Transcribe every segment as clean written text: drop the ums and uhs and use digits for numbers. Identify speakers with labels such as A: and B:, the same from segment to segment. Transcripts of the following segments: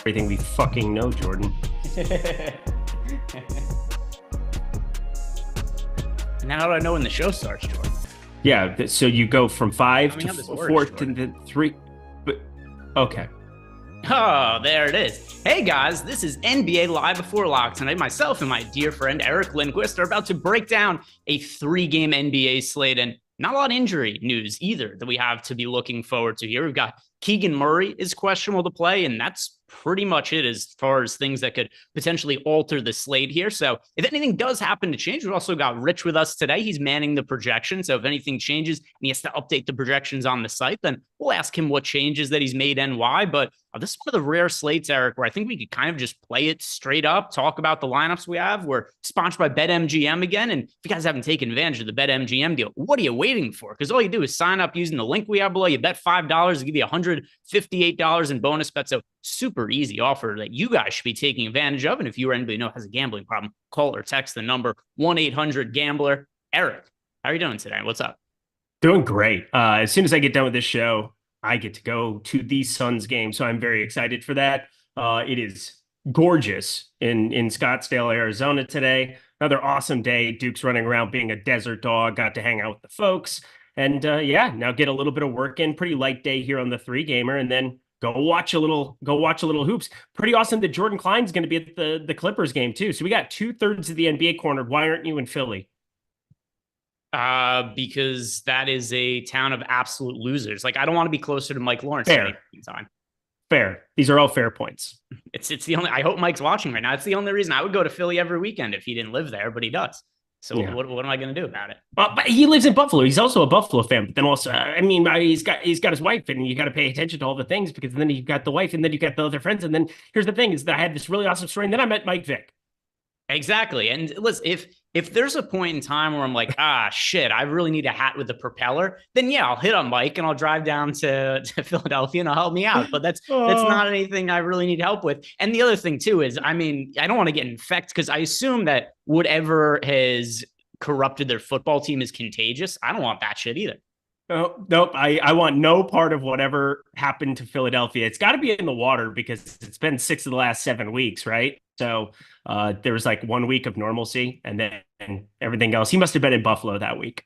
A: everything we fucking know, Jordan.
B: Now do I know when the show starts, Jordan?
A: Yeah, so you go from 5 to 4 to 3. But okay.
B: Oh, there it is. Hey guys, this is NBA Live Before Lock. Tonight, myself and my dear friend Eric Lindquist are about to break down a 3-game NBA slate, and not a lot of injury news either that we have to be looking forward to here. We've got Keegan Murray is questionable to play, and that's pretty much it as far as things that could potentially alter the slate here. So if anything does happen to change, we've also got Rich with us today. He's manning the projection. So if anything changes and he has to update the projections on the site, then we'll ask him what changes that he's made and why. But this is one of the rare slates, Eric, where I think we could kind of just play it straight up, talk about the lineups we have. We're sponsored by BetMGM again. And if you guys haven't taken advantage of the BetMGM deal, what are you waiting for? Because all you do is sign up using the link we have below. You bet $5 to give you $158 in bonus bets. So super easy offer that you guys should be taking advantage of. And if you or anybody know has a gambling problem, call or text the number 1-800-GAMBLER. Eric, how are you doing today? What's up?
A: Doing great. As soon as I get done with this show, I get to go to the Suns game. So I'm very excited for that. It is gorgeous in Scottsdale, Arizona today. Another awesome day. Duke's running around being a desert dog. Got to hang out with the folks. And now get a little bit of work in. Pretty light day here on the 3-gamer. And then go watch a little hoops. Pretty awesome that Jordan Klein's going to be at the Clippers game too. So we got 2/3 of the NBA cornered. Why aren't you in Philly?
B: Because that is a town of absolute losers. Like, I don't want to be closer to Mike Lawrence
A: Fair.
B: Time.
A: Fair. These are all fair points.
B: It's the only. I hope Mike's watching right now. It's the only reason I would go to Philly every weekend if he didn't live there, but he does. So yeah. What am I going to do about it?
A: But he lives in Buffalo. He's also a Buffalo fan. But then also, he's got his wife, and you got to pay attention to all the things because then you've got the wife, and then you've got the other friends, and then here's the thing: is that I had this really awesome story, and then I met Mike Vick.
B: Exactly. And listen, if there's a point in time where I'm like, shit, I really need a hat with a propeller, then yeah, I'll hit on Mike and I'll drive down to Philadelphia and I'll help me out. But that's not anything I really need help with. And the other thing too is, I don't want to get infected because I assume that whatever has corrupted their football team is contagious. I don't want that shit either.
A: Oh, nope. I want no part of whatever happened to Philadelphia. It's got to be in the water because it's been 6 of the last 7 weeks, right? So there was like 1 week of normalcy and then everything else. He must have been in Buffalo that week.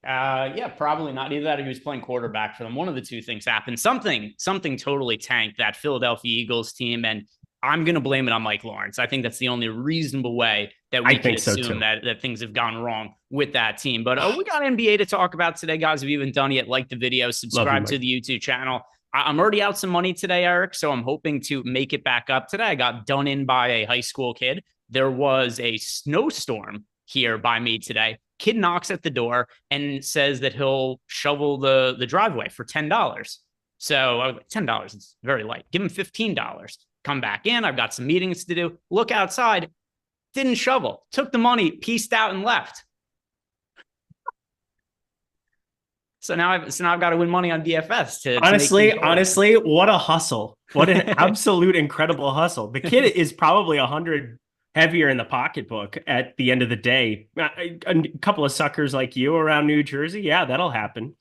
B: Yeah, probably not. Either that or he was playing quarterback for them. One of the two things happened. Something totally tanked that Philadelphia Eagles team, and I'm going to blame it on Mike Lawrence. I think that's the only reasonable way that we can assume that things have gone wrong with that team. But we got NBA to talk about today, guys. If you haven't done it yet, like the video, subscribe to the YouTube channel. I'm already out some money today, Eric, so I'm hoping to make it back up today. I got done in by a high school kid. There was a snowstorm here by me today. Kid knocks at the door and says that he'll shovel the driveway for $10. So $10 is very light. Give him $15. Come back in. I've got some meetings to do. Look outside. Didn't shovel. Took the money, pieced out, and left. So now I've got to win money on DFS to
A: honestly, what a hustle. What an absolute incredible hustle. The kid is probably 100 heavier in the pocketbook at the end of the day. A couple of suckers like you around New Jersey. Yeah, that'll happen.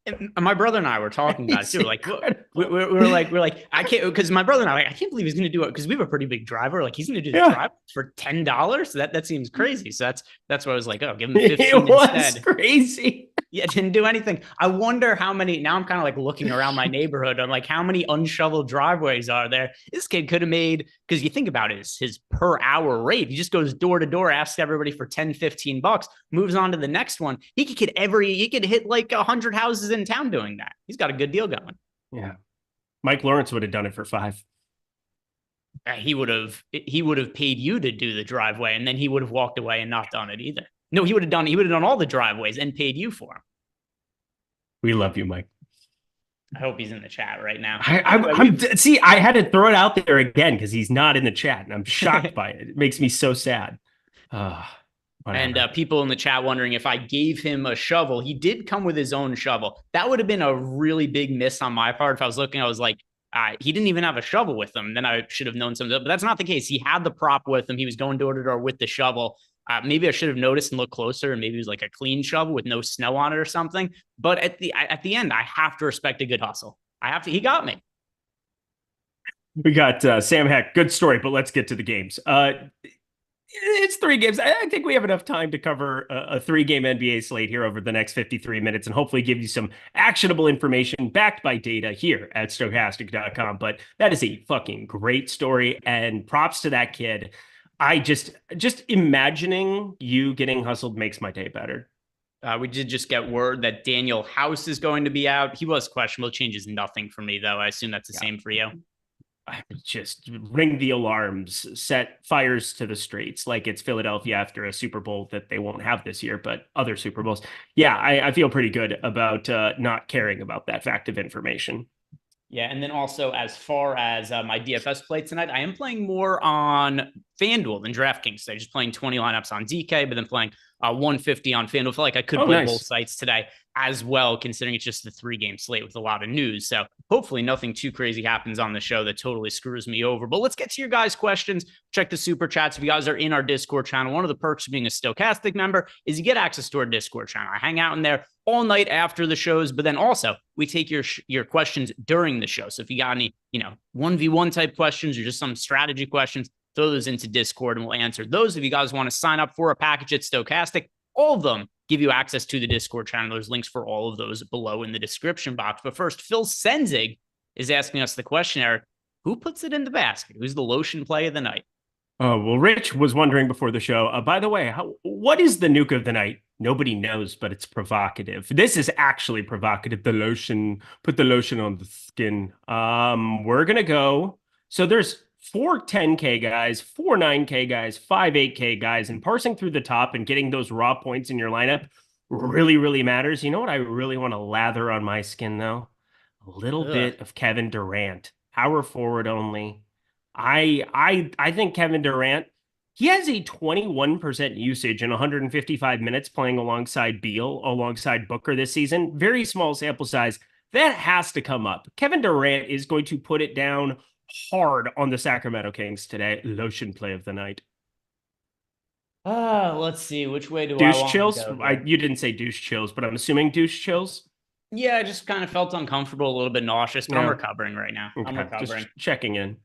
B: And my brother and I were talking about it too. Like we're like, I can't, because my brother and I, I can't believe he's going to do it because we have a pretty big driver. Like he's going to do the drive for $10. That seems crazy. So that's why I was like, oh, give him 15
A: it was
B: instead.
A: Crazy.
B: Yeah, didn't do anything. I wonder how many. Now I'm kind of like looking around my neighborhood. I'm like, how many unshoveled driveways are there? This kid could have made, because you think about it, his per hour rate. He just goes door to door, asks everybody for 10, $15, moves on to the next one. He could hit like 100 houses in town doing that. He's got a good deal going.
A: Yeah. Mike Lawrence would have done it for $5.
B: He would have paid you to do the driveway, and then he would have walked away and not done it either. No, he would have done all the driveways and paid you for them.
A: We love you, Mike.
B: I hope he's in the chat right now.
A: See, I had to throw it out there again because he's not in the chat, and I'm shocked by it. It makes me so sad.
B: And people in the chat wondering if I gave him a shovel. He did come with his own shovel. That would have been a really big miss on my part. If I was looking, I was like, he didn't even have a shovel with him. Then I should have known something. But that's not the case. He had the prop with him. He was going door to door with the shovel. Maybe I should have noticed and looked closer, and maybe it was like a clean shovel with no snow on it or something. But at the end, I have to respect a good hustle. He got me.
A: We got Sam Heck. Good story, but let's get to the games. It's three games. I think we have enough time to cover a three-game NBA slate here over the next 53 minutes and hopefully give you some actionable information backed by data here at stochastic.com. But that is a fucking great story, and props to that kid. I just imagining you getting hustled makes my day better.
B: We did just get word that Daniel House is going to be out. He was questionable. Changes nothing for me, though. I assume that's the
A: Yeah.
B: same for you.
A: Just ring the alarms, set fires to the streets like it's Philadelphia after a Super Bowl that they won't have this year, but other Super Bowls. Yeah, I feel pretty good about not caring about that fact of information.
B: Yeah, and then also as far as my DFS play tonight, I am playing more on FanDuel than DraftKings. So just playing 20 lineups on DK, but then playing 150 on FanDuel. I feel like I could
A: Oh,
B: play both
A: nice.
B: sites today as well, considering it's just the 3-game slate with a lot of news. So hopefully nothing too crazy happens on the show that totally screws me over. But let's get to your guys' questions. Check the super chats. If you guys are in our Discord channel, one of the perks of being a Stochastic member is you get access to our Discord channel. I hang out in there all night after the shows, but then also we take your questions during the show. So if you got any, 1v1 type questions or just some strategy questions, throw those into Discord and we'll answer those. If you guys want to sign up for a package at Stochastic, all of them give you access to the Discord channel. There's links for all of those below in the description box. But first, Phil Senzig is asking us the question, Eric, who puts it in the basket? Who's the lotion play of the night?
A: Oh, well, Rich was wondering before the show, by the way, what is the nuke of the night? Nobody knows, but it's provocative. This is actually provocative. The lotion, put the lotion on the skin. We're going to go. So there's 4 10K guys, 4 9K guys, 5 8K guys, and parsing through the top and getting those raw points in your lineup really, really matters. You know what I really want to lather on my skin, though? A little
B: Ugh.
A: bit of Kevin Durant, power forward only. I think Kevin Durant, he has a 21% usage in 155 minutes playing alongside Beal, alongside Booker this season. Very small sample size. That has to come up. Kevin Durant is going to put it down hard on the Sacramento Kings today. Lotion play of the night.
B: Let's see. Which way do I
A: Douche
B: want to
A: chills.
B: go here?
A: You didn't say douche chills, but I'm assuming douche chills.
B: Yeah, I just kind of felt uncomfortable, a little bit nauseous, but I'm
A: Yeah.
B: recovering right now. I'm
A: Okay.
B: recovering.
A: Just checking in.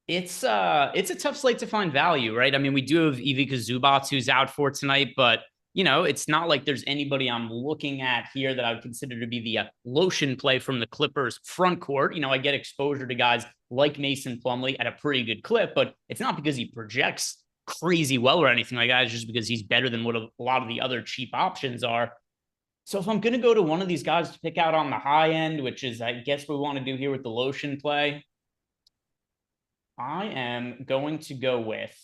B: It's a tough slate to find value, right? I mean, we do have Ivica Zubats who's out for tonight, but it's not like there's anybody I'm looking at here that I would consider to be the lotion play from the Clippers front court. I get exposure to guys like Mason Plumlee at a pretty good clip, but it's not because he projects crazy well or anything like that. It's just because he's better than what a lot of the other cheap options are. So if I'm going to go to one of these guys to pick out on the high end, which is, I guess, what we want to do here with the lotion play, I am going to go with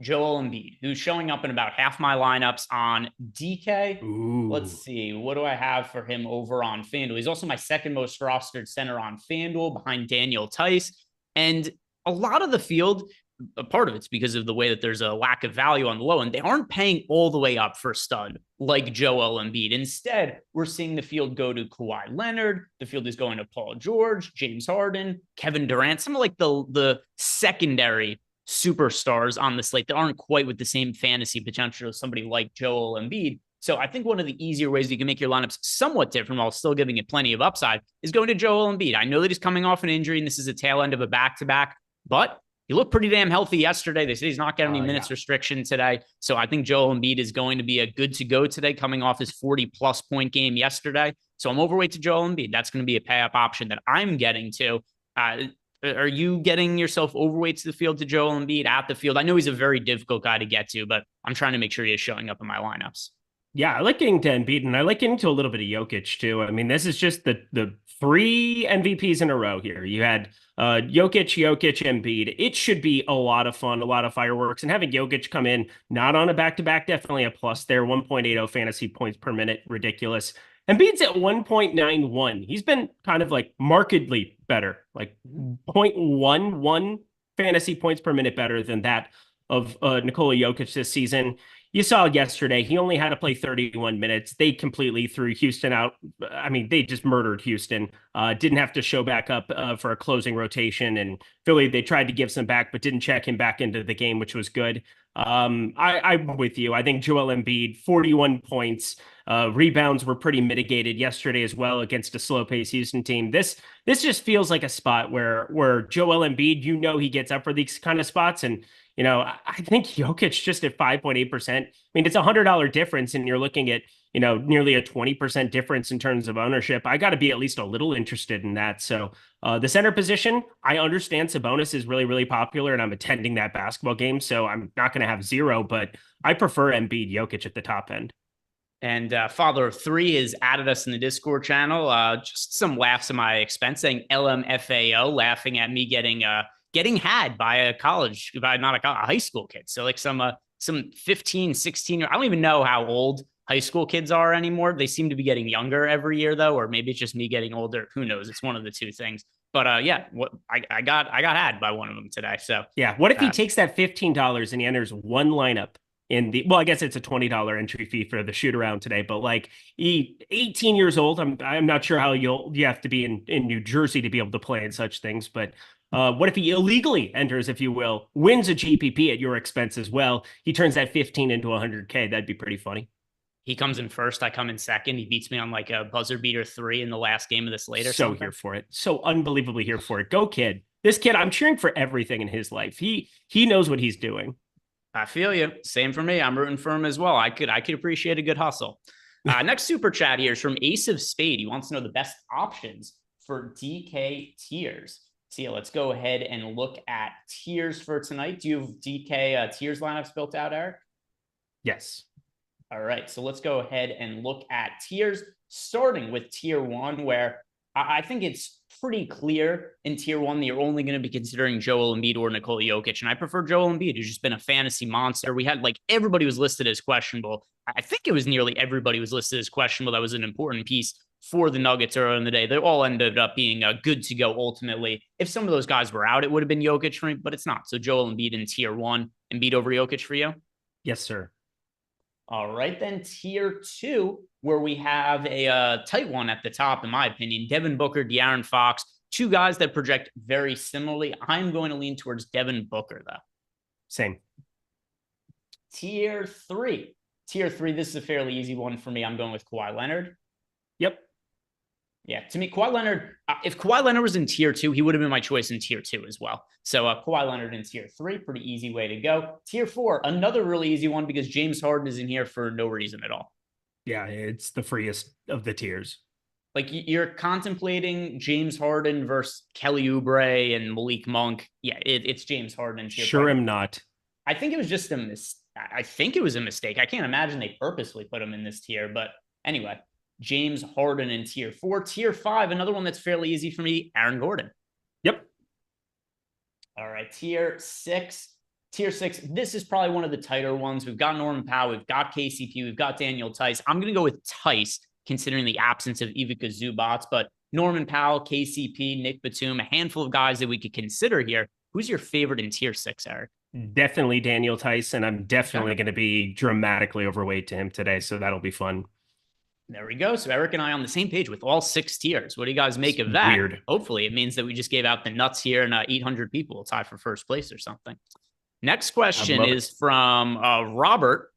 B: Joel Embiid, who's showing up in about half my lineups on DK.
A: Ooh.
B: Let's see. What do I have for him over on FanDuel? He's also my second most rostered center on FanDuel behind Daniel Tice. And a lot of the field, a part of it's because of the way that there's a lack of value on the low end. They aren't paying all the way up for stud like Joel Embiid. Instead, we're seeing the field go to Kawhi Leonard. The field is going to Paul George, James Harden, Kevin Durant, some of like the secondary superstars on the slate that aren't quite with the same fantasy potential as somebody like Joel Embiid. So I think one of the easier ways you can make your lineups somewhat different while still giving it plenty of upside is going to Joel Embiid. I know that he's coming off an injury and this is a tail end of a back-to-back, but he looked pretty damn healthy yesterday. They say he's not getting any minutes restriction today. So I think Joel Embiid is going to be a good to go today, coming off his 40-plus point game yesterday. So I'm overweight to Joel Embiid. That's going to be a pay-up option that I'm getting to. Are you getting yourself overweight to the field to Joel Embiid at the field? I know he's a very difficult guy to get to, but I'm trying to make sure he is showing up in my lineups.
A: Yeah, I like getting to Embiid, and I like getting to a little bit of Jokic too. I mean, this is just the 3 MVPs in a row here. You had Jokic, Embiid. It should be a lot of fun, a lot of fireworks, and having Jokic come in not on a back-to-back, definitely a plus there. 1.80 fantasy points per minute, ridiculous. Embiid's at 1.91. He's been kind of like markedly better, like 0.11 fantasy points per minute better than that of Nikola Jokic this season. You saw yesterday, he only had to play 31 minutes. They completely threw Houston out. I mean, they just murdered Houston. Didn't have to show back up for a closing rotation. And Philly, they tried to give some back, but didn't check him back into the game, which was good. I'm with you. I think Joel Embiid, 41 points. Rebounds were pretty mitigated yesterday as well against a slow-paced Houston team. This just feels like a spot where Joel Embiid, he gets up for these kind of spots, and I think Jokic just at 5.8%. I mean, it's $100 difference, and you're looking at nearly a 20% difference in terms of ownership. I got to be at least a little interested in that. So the center position, I understand Sabonis is really, really popular, and I'm attending that basketball game, so I'm not going to have zero, but I prefer Embiid Jokic at the top end.
B: And father of three has added us in the Discord channel. Just some laughs at my expense, saying LMFAO, laughing at me getting had by a high school kid. So like some 15, 16, I don't even know how old high school kids are anymore. They seem to be getting younger every year though, or maybe it's just me getting older. Who knows? It's one of the two things. But yeah, what I got had by one of them today. So
A: yeah, what if he takes that $15 and he enters one lineup I guess it's a $20 entry fee for the shoot around today, but like 18 years old, I'm not sure how you have to be in New Jersey to be able to play in such things, but what if he illegally enters, if you will, wins a GPP at your expense as well? He turns that 15 into 100K. That'd be pretty funny.
B: He comes in first. I come in second. He beats me on like a buzzer beater 3 in the last game of the Slate or
A: so
B: something.
A: Here for it. So unbelievably here for it. Go kid. This kid, I'm cheering for everything in his life. He knows what he's doing.
B: I feel you. Same for me. I'm rooting for him as well. I could appreciate a good hustle. Next super chat here is from Ace of Spade. He wants to know the best options for DK tiers. So yeah, let's go ahead and look at tiers for tonight. Do you have DK tiers lineups built out, Eric?
A: Yes.
B: All right. So let's go ahead and look at tiers, starting with tier 1, where I think it's pretty clear in tier 1 that you're only going to be considering Joel Embiid or Nikola Jokic. And I prefer Joel Embiid, who's just been a fantasy monster. We had everybody was listed as questionable. I think it was nearly everybody was listed as questionable. That was an important piece for the Nuggets earlier in the day. They all ended up being good to go ultimately. If some of those guys were out, it would have been Jokic for me, but it's not. So Joel Embiid in tier 1, Embiid over Jokic for you?
A: Yes, sir.
B: All right, then tier 2, where we have a tight one at the top, in my opinion, Devin Booker, De'Aaron Fox, two guys that project very similarly. I'm going to lean towards Devin Booker, though.
A: Same.
B: Tier 3, this is a fairly easy one for me. I'm going with Kawhi Leonard.
A: Yep.
B: Yeah, to me, Kawhi Leonard, if Kawhi Leonard was in tier 2, he would have been my choice in tier 2 as well. So Kawhi Leonard in tier 3, pretty easy way to go. Tier 4, another really easy one because James Harden is in here for no reason at all.
A: Yeah, it's the freest of the tiers.
B: Like you're contemplating James Harden versus Kelly Oubre and Malik Monk. Yeah, it's James Harden in tier 4.
A: Sure am not.
B: I think it was just I think it was a mistake. I can't imagine they purposely put him in this tier, but anyway. James Harden in tier 4. Tier 5, another one that's fairly easy for me, Aaron Gordon.
A: Yep.
B: All right, tier 6. This is probably one of the tighter ones. We've got Norman Powell, we've got KCP, we've got Daniel Tice. I'm going to go with Tice, considering the absence of Ivica Zubac, but Norman Powell, KCP, Nick Batum, a handful of guys that we could consider here. Who's your favorite in tier 6, Eric?
A: Definitely Daniel Tice, and I'm definitely going to be dramatically overweight to him today, so that'll be fun.
B: There we go. So Eric and I on the same page with all 6 tiers. What do you guys make of that?
A: Weird.
B: Hopefully it means that we just gave out the nuts here and 800 people will tie for first place or something. Next question is from Robert,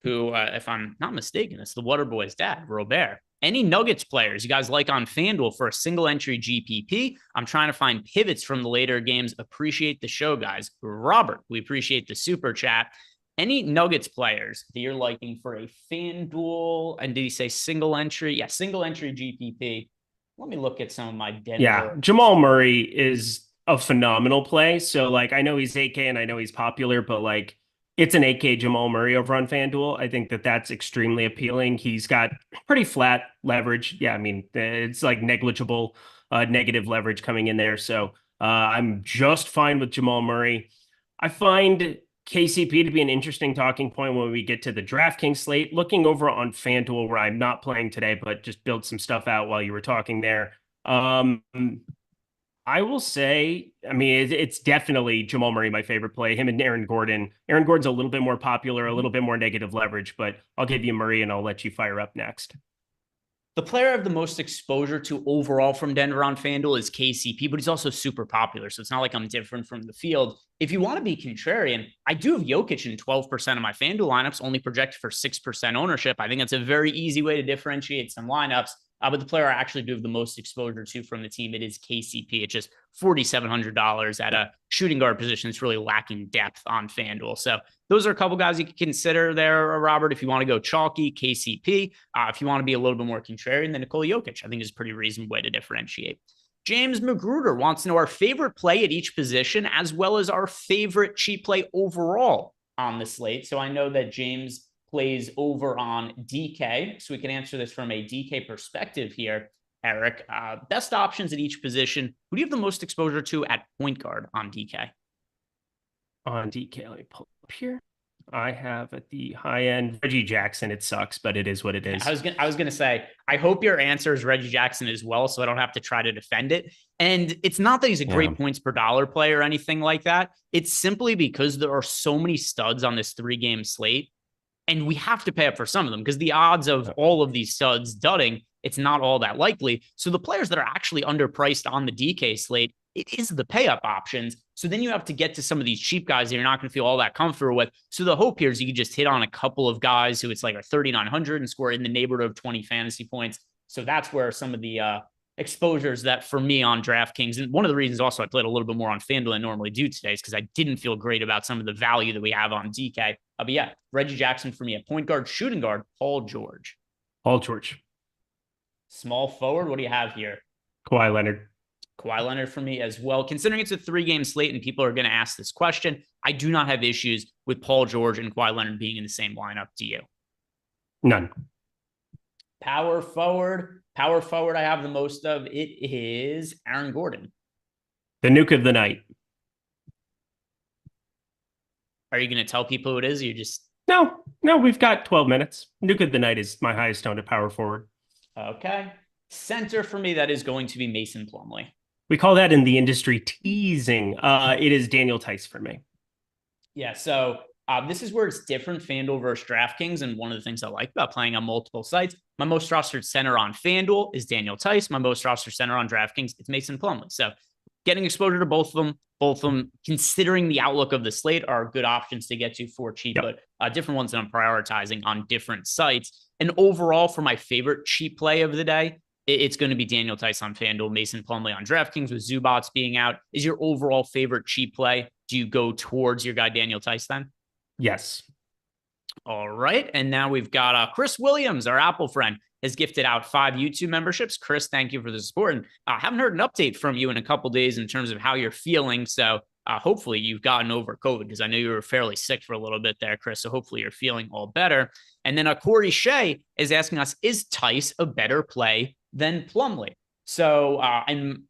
B: who, if I'm not mistaken, it's the Waterboy's dad, Robert. Any Nuggets players you guys like on FanDuel for a single entry GPP? I'm trying to find pivots from the later games. Appreciate the show, guys. Robert, we appreciate the super chat. Any Nuggets players that you're liking for a FanDuel, and did he say single entry? Yeah, single entry GPP. Let me look at some of my Denver.
A: Yeah, Jamal Murray is a phenomenal play. So, I know he's 8K and I know he's popular, but, it's an 8K Jamal Murray over on FanDuel. I think that's extremely appealing. He's got pretty flat leverage. Yeah, I mean, it's negligible negative leverage coming in there. So, I'm just fine with Jamal Murray. I find KCP to be an interesting talking point when we get to the DraftKings slate. Looking over on FanDuel, where I'm not playing today, but just build some stuff out while you were talking there. I will say, I mean, it's definitely Jamal Murray, my favorite play. Him and Aaron Gordon. Aaron Gordon's a little bit more popular, a little bit more negative leverage, but I'll give you Murray and I'll let you fire up next.
B: The player I have the most exposure to overall from Denver on FanDuel is KCP, but he's also super popular. So it's not like I'm different from the field. If you want to be contrarian, I do have Jokic in 12% of my FanDuel lineups, only projected for 6% ownership. I think that's a very easy way to differentiate some lineups. But the player I actually do have the most exposure to from the team, it is KCP. It's just $4,700 at a shooting guard position. It's really lacking depth on FanDuel. So those are a couple guys you can consider there, Robert. If you want to go chalky, KCP. If you want to be a little bit more contrarian, then Nikola Jokic, I think is a pretty reasonable way to differentiate. James Magruder wants to know our favorite play at each position, as well as our favorite cheap play overall on the slate. So I know that James plays over on DK, so we can answer this from a DK perspective here. Eric, best options at each position. Who do you have the most exposure to at point guard on DK?
A: On DK, let me pull up here. I have at the high end Reggie Jackson. It sucks, but it is what it is.
B: I was gonna say, I hope your answer is Reggie Jackson as well, so I don't have to try to defend it. And it's not that he's a great points per dollar player or anything like that. It's simply because there are so many studs on this 3-game slate, and we have to pay up for some of them because the odds of all of these studs dudding, it's not all that likely. So the players that are actually underpriced on the DK slate, it is the pay up options. So then you have to get to some of these cheap guys that you're not going to feel all that comfortable with. So the hope here is you can just hit on a couple of guys who it's like a 3,900 and score in the neighborhood of 20 fantasy points. So that's where some of the exposures that for me on DraftKings, and one of the reasons also I played a little bit more on FanDuel than I normally do today is because I didn't feel great about some of the value that we have on DK. But yeah, Reggie Jackson for me at point guard, shooting guard, Paul George.
A: Paul George.
B: Small forward, what do you have here?
A: Kawhi Leonard.
B: Kawhi Leonard for me as well. Considering it's a 3-game slate and people are going to ask this question, I do not have issues with Paul George and Kawhi Leonard being in the same lineup. Do you?
A: None.
B: Power forward. Power forward I have the most of. It is Aaron Gordon.
A: The nuke of the night.
B: Are you going to tell people who it is? Or you just...
A: No, we've got 12 minutes. Nuke of the night is my highest owned at power forward.
B: Okay. Center for me, that is going to be Mason Plumlee.
A: We call that in the industry teasing. It is Daniel Tice for me.
B: Yeah, so this is where it's different, FanDuel versus DraftKings, and one of the things I like about playing on multiple sites, my most rostered center on FanDuel is Daniel Tice. My most rostered center on DraftKings, it's Mason Plumlee. So getting exposure to both of them, considering the outlook of the slate, are good options to get to for cheap, but different ones that I'm prioritizing on different sites. And overall, for my favorite cheap play of the day, it's going to be Daniel Tice on FanDuel, Mason Plumlee on DraftKings with Zubats being out. Is your overall favorite cheap play? Do you go towards your guy Daniel Tice then?
A: Yes.
B: All right. And now we've got Chris Williams, our Apple friend, has gifted out 5 YouTube memberships. Chris, thank you for the support. And I haven't heard an update from you in a couple days in terms of how you're feeling. So hopefully you've gotten over COVID, because I know you were fairly sick for a little bit there, Chris. So hopefully you're feeling all better. And then Corey Shea is asking us, is Tice a better play than Plumlee? So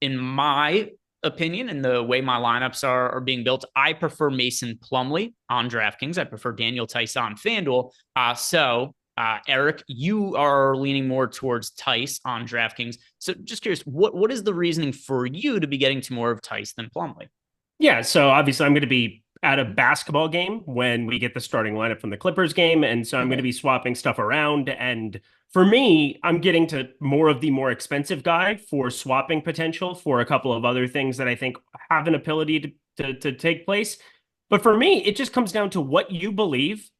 B: in my opinion and the way my lineups are being built, I prefer Mason Plumlee on DraftKings. I prefer Daniel Tice on FanDuel. Eric, you are leaning more towards Tice on DraftKings. So just curious, what is the reasoning for you to be getting to more of Tice than Plumlee?
A: Yeah, so obviously I'm going to be at a basketball game when we get the starting lineup from the Clippers game. And so I'm going to be swapping stuff around. And for me, I'm getting to more of the more expensive guy for swapping potential for a couple of other things that I think have an ability to take place. But for me, it just comes down to what you believe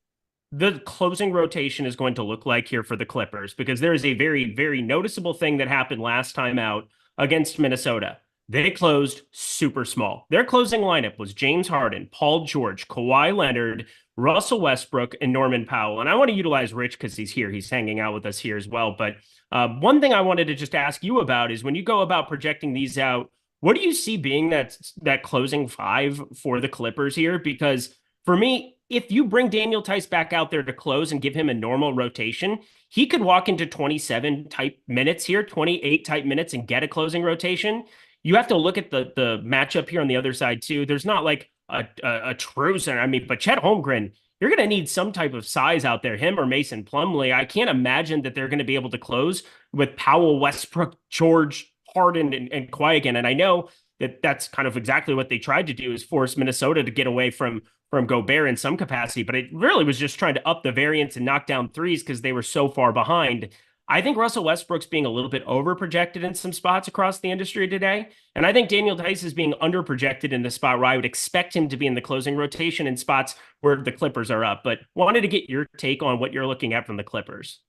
A: the closing rotation is going to look like here for the Clippers, because there is a very, very noticeable thing that happened last time out against Minnesota. They closed super small. Their closing lineup was James Harden, Paul George, Kawhi Leonard, Russell Westbrook, and Norman Powell. And I want to utilize Rich because he's here. He's hanging out with us here as well. But one thing I wanted to just ask you about is when you go about projecting these out, what do you see being that closing 5 for the Clippers here? Because for me, if you bring Daniel Tice back out there to close and give him a normal rotation, he could walk into 27 type minutes here, 28 type minutes, and get a closing rotation. You have to look at the matchup here on the other side too. There's not like a true center. I mean, but Chet Holmgren, you're going to need some type of size out there, him or Mason Plumlee. I can't imagine that they're going to be able to close with Powell, Westbrook, George, Harden, and Kawhi again. And I know that that's kind of exactly what they tried to do, is force Minnesota to get away from Gobert in some capacity, but it really was just trying to up the variance and knock down threes because they were so far behind. I think Russell Westbrook's being a little bit over-projected in some spots across the industry today. And I think Daniel Tice is being under-projected in the spot where I would expect him to be in the closing rotation in spots where the Clippers are up. But wanted to get your take on what you're looking at from the Clippers.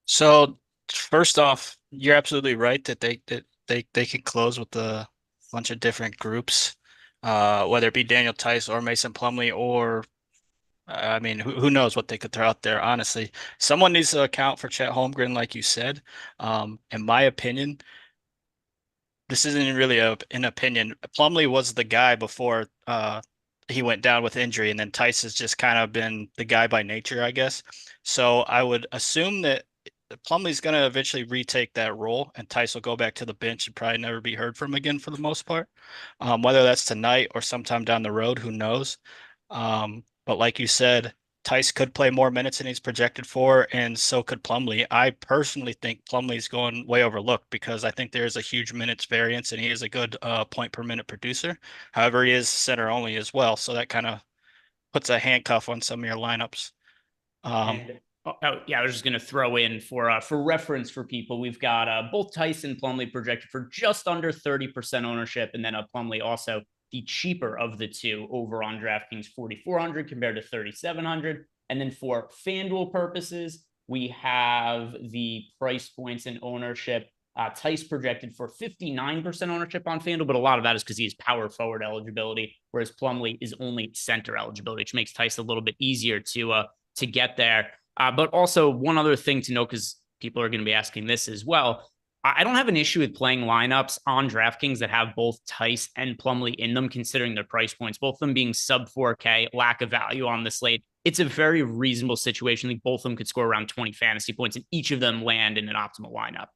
C: So first off, you're absolutely right that they can close with a bunch of different groups, whether it be Daniel Tice or Mason Plumlee, or I mean, who knows what they could throw out there, honestly. Someone needs to account for Chet Holmgren, like you said. In my opinion, this isn't really an opinion. Plumlee was the guy before he went down with injury, and then Tice has just kind of been the guy by nature, I guess. So I would assume that Plumlee's going to eventually retake that role, and Tice will go back to the bench and probably never be heard from again for the most part. Whether that's tonight or sometime down the road, who knows? But like you said, Tice could play more minutes than he's projected for, and so could Plumlee. I personally think Plumlee's going way overlooked because I think there's a huge minutes variance, and he is a good point per minute producer. However, he is center only as well, so that kind of puts a handcuff on some of your lineups.
B: Yeah, I was just going to throw in for reference for people. We've got both Tice and Plumlee projected for just under 30% ownership, and then Plumlee also the cheaper of the two over on DraftKings 4,400 compared to 3,700. And then for FanDuel purposes, we have the price points and ownership. Tice projected for 59% ownership on FanDuel, but a lot of that is because he has power forward eligibility, whereas Plumlee is only center eligibility, which makes Tice a little bit easier to get there. But also one other thing to note, because people are going to be asking this as well. I don't have an issue with playing lineups on DraftKings that have both Tice and Plumlee in them, considering their price points, both of them being sub 4K, lack of value on the slate. It's a very reasonable situation. I think both of them could score around 20 fantasy points, and each of them land in an optimal lineup.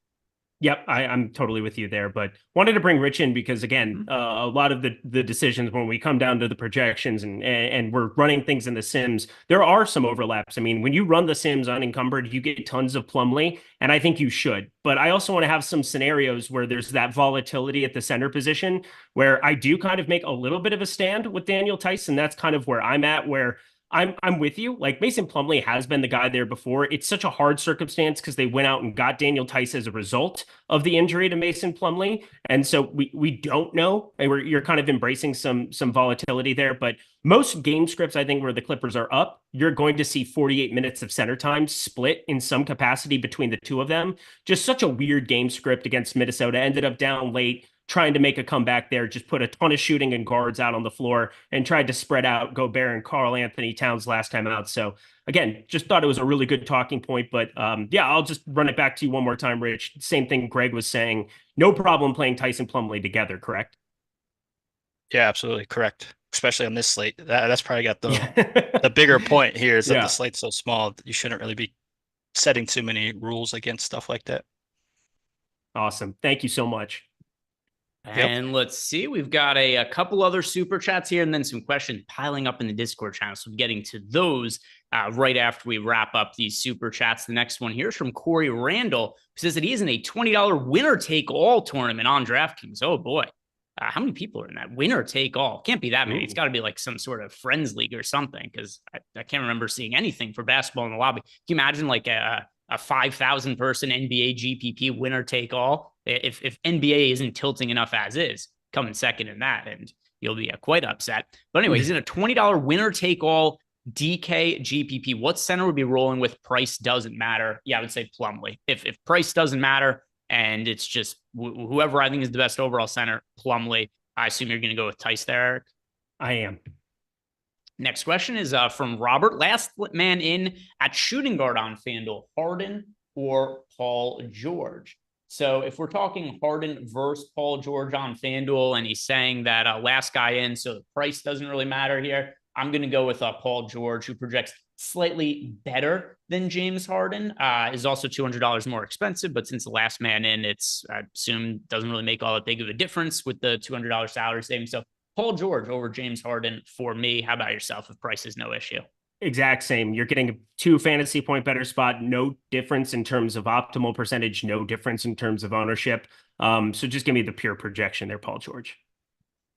A: Yep, I'm totally with you there, but wanted to bring Rich in because again, a lot of the decisions when we come down to the projections and we're running things in the Sims, there are some overlaps. I mean, when you run the Sims unencumbered, you get tons of Plumlee, and I think you should. But I also want to have some scenarios where there's that volatility at the center position where I do kind of make a little bit of a stand with Daniel Tice, and that's kind of where I'm at, where I'm with you. Like Mason Plumlee has been the guy there before. It's such a hard circumstance because they went out and got Daniel Tice as a result of the injury to Mason Plumlee, and so we don't know. You're kind of embracing some volatility there, but most game scripts, I think, where the Clippers are up, you're going to see 48 minutes of center time split in some capacity between the two of them. Just such a weird game script against Minnesota. Ended up down late, trying to make a comeback there, just put a ton of shooting and guards out on the floor and tried to spread out Gobert and Karl Anthony Towns last time out. So again, just thought it was a really good talking point, but yeah, I'll just run it back to you one more time, Rich. Same thing Greg was saying, no problem playing Tice and Plumlee together, correct?
C: Yeah, absolutely correct. Especially on this slate. That's probably got the bigger point here is that the slate's so small that you shouldn't really be setting too many rules against stuff like that.
A: Awesome. Thank you so much.
B: And let's see, we've got a couple other super chats here and then some questions piling up in the Discord channel. So getting to those right after we wrap up these super chats. The next one here is from Corey Randall, who says that he is in a $20 winner take all tournament on DraftKings. Oh boy. How many people are in that winner take all? Can't be that many. It's got to be like some sort of friends league or something, because I can't remember seeing anything for basketball in the lobby. Can you imagine like a 5,000 person NBA GPP winner take all? If NBA isn't tilting enough as is, coming second in that, and you'll be quite upset. But anyway, he's in a $20 winner take all DK GPP. What center would be rolling with? Price doesn't matter. Yeah, I would say Plumlee. If price doesn't matter and it's just whoever I think is the best overall center, Plumlee. I assume you're going to go with Tice there, Eric?
A: I am.
B: Next question is from Robert. Last man in at shooting guard on FanDuel, Harden or Paul George? So if we're talking Harden versus Paul George on FanDuel, and he's saying that last guy in, so the price doesn't really matter here, I'm going to go with Paul George, who projects slightly better than James Harden, is also $200 more expensive, but since the last man in, it's, I assume, doesn't really make all that big of a difference with the $200 salary savings. So Paul George over James Harden for me. How about yourself if price is no issue?
A: Exact same. You're getting a 2 fantasy point better spot. No difference in terms of optimal percentage. No difference in terms of ownership. So just give me the pure projection there, Paul George.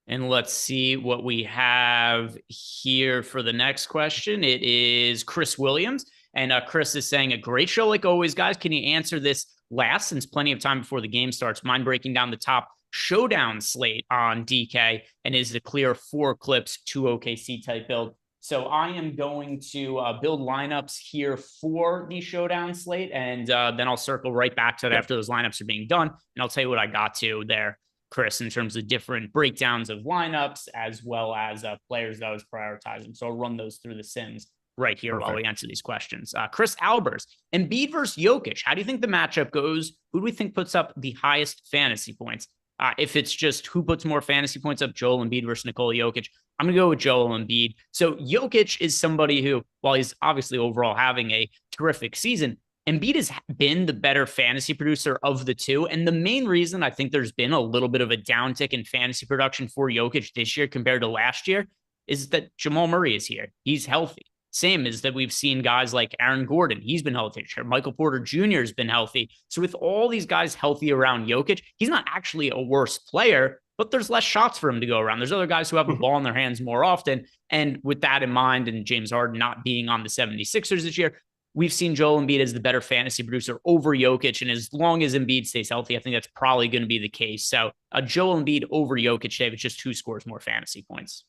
B: And let's see what we have here for the next question. It is Chris Williams. And Chris is saying, a great show like always, guys. Can you answer this last, since plenty of time before the game starts? Mind breaking down the top Showdown slate on DK, and is the clear 4 clips, 2 OKC type build. So I am going to build lineups here for the Showdown slate, and then I'll circle right back to it after those lineups are being done, and I'll tell you what I got to there, Chris, in terms of different breakdowns of lineups as well as players that I was prioritizing. So I'll run those through the sims right here while we answer these questions. Chris Albers, Embiid versus Jokic. How do you think the matchup goes? Who do we think puts up the highest fantasy points? If it's just who puts more fantasy points up, Joel Embiid versus Nikola Jokic, I'm going to go with Joel Embiid. So Jokic is somebody who, while he's obviously overall having a terrific season, Embiid has been the better fantasy producer of the two. And the main reason I think there's been a little bit of a downtick in fantasy production for Jokic this year compared to last year is that Jamal Murray is here. He's healthy. Same as that we've seen guys like Aaron Gordon. He's been healthy. Michael Porter Jr. has been healthy. So with all these guys healthy around Jokic, he's not actually a worse player, but there's less shots for him to go around. There's other guys who have the ball in their hands more often. And with that in mind, and James Harden not being on the 76ers this year, we've seen Joel Embiid as the better fantasy producer over Jokic. And as long as Embiid stays healthy, I think that's probably going to be the case. So Joel Embiid over Jokic, Dave, it's just who scores more fantasy points.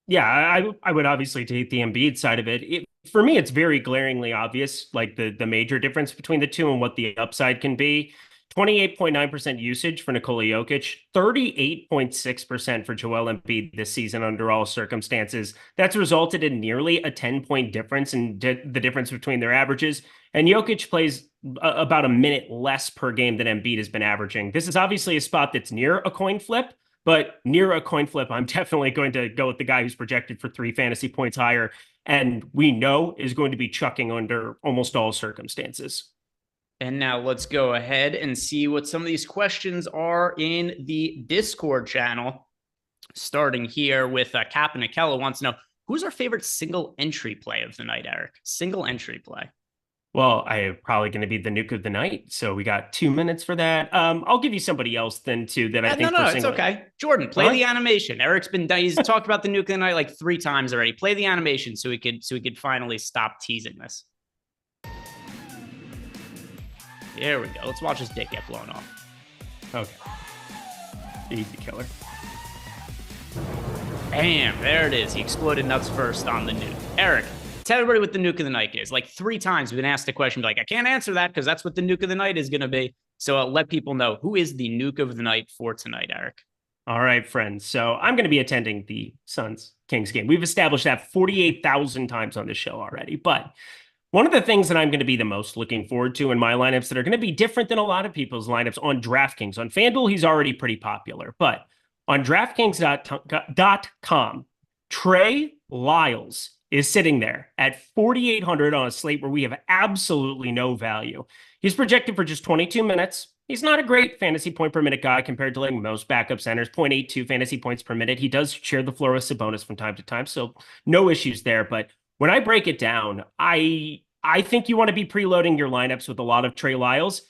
A: Yeah, I would obviously take the Embiid side of it. For me, it's very glaringly obvious, like the major difference between the two and what the upside can be. 28.9% usage for Nikola Jokic, 38.6% for Joel Embiid this season under all circumstances. That's resulted in nearly a 10-point difference in the difference between their averages. And Jokic plays about a minute less per game than Embiid has been averaging. This is obviously a spot that's near a coin flip. But near a coin flip, I'm definitely going to go with the guy who's projected for 3 fantasy points higher, and we know is going to be chucking under almost all circumstances.
B: And now let's go ahead and see what some of these questions are in the Discord channel. Starting here with Captain Akella wants to know, who's our favorite single entry play of the night, Eric? Single entry play.
A: Well, I'm probably going to be the nuke of the night. So we got 2 minutes for that. I'll give you somebody else then too that I think.
B: No, it's okay. Jordan, play the animation. He's talked about the nuke of the night like 3 times already. Play the animation so we could finally stop teasing this. There we go. Let's watch his dick get blown off.
A: Okay. Easy killer.
B: Bam, there it is. He exploded nuts first on the nuke. Eric, tell everybody what the nuke of the night is. Like 3 times we've been asked a question, like, I can't answer that because that's what the nuke of the night is going to be. So let people know, who is the nuke of the night for tonight, Eric?
A: All right, friends. So I'm going to be attending the Suns-Kings game. We've established that 48,000 times on this show already. But one of the things that I'm going to be the most looking forward to in my lineups that are going to be different than a lot of people's lineups on DraftKings. On FanDuel, he's already pretty popular. But on DraftKings.com, Trey Lyles is sitting there at 4,800 on a slate where we have absolutely no value. He's projected for just 22 minutes. He's not a great fantasy point per minute guy compared to like most backup centers, 0.82 fantasy points per minute. He does share the floor with Sabonis from time to time, so no issues there. But when I break it down, I think you want to be preloading your lineups with a lot of Trey Lyles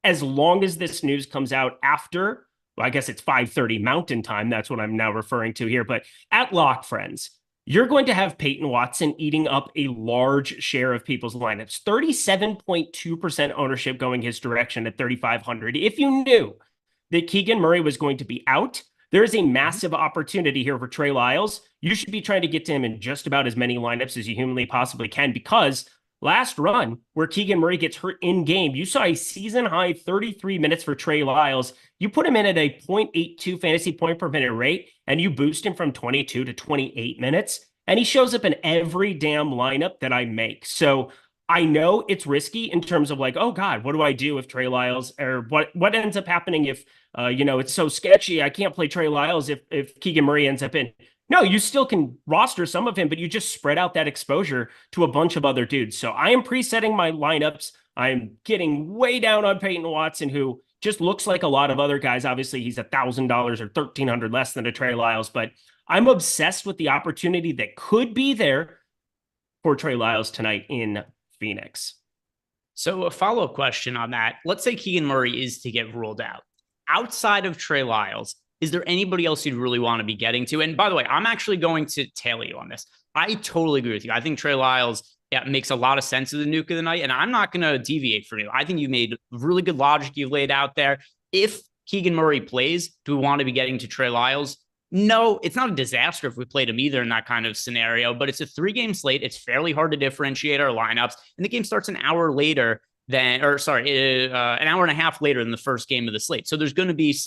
A: as long as this news comes out after, well, I guess it's 5:30 Mountain Time. That's what I'm now referring to here. But at lock, friends, you're going to have Peyton Watson eating up a large share of people's lineups. 37.2% ownership going his direction at 3,500. If you knew that Keegan Murray was going to be out, there is a massive opportunity here for Trey Lyles. You should be trying to get to him in just about as many lineups as you humanly possibly can, because last run where Keegan Murray gets hurt in game, you saw a season high 33 minutes for Trey Lyles. You put him in at a 0.82 fantasy point per minute rate, and you boost him from 22 to 28 minutes, and he shows up in every damn lineup that I make. So I know it's risky in terms of like, oh God, what do I do if Trey Lyles, or what ends up happening if, it's so sketchy, I can't play Trey Lyles if Keegan Murray ends up in. No, you still can roster some of him, but you just spread out that exposure to a bunch of other dudes. So I am presetting my lineups. I'm getting way down on Peyton Watson, who just looks like a lot of other guys. Obviously, he's $1,000 or $1,300 less than a Trey Lyles, but I'm obsessed with the opportunity that could be there for Trey Lyles tonight in Phoenix.
B: So a follow-up question on that. Let's say Keegan Murray is to get ruled out. Outside of Trey Lyles, is there anybody else you'd really want to be getting to? And by the way, I'm actually going to tail you on this. I totally agree with you. I think Trey Lyles Yeah, it makes a lot of sense of the nuke of the night. And I'm not going to deviate from you. I think you made really good logic you laid out there. If Keegan Murray plays, do we want to be getting to Trey Lyles? No, it's not a disaster if we played him either in that kind of scenario, but it's a 3-game slate. It's fairly hard to differentiate our lineups. And the game starts an hour later an hour and a half later than the first game of the slate. So there's going to be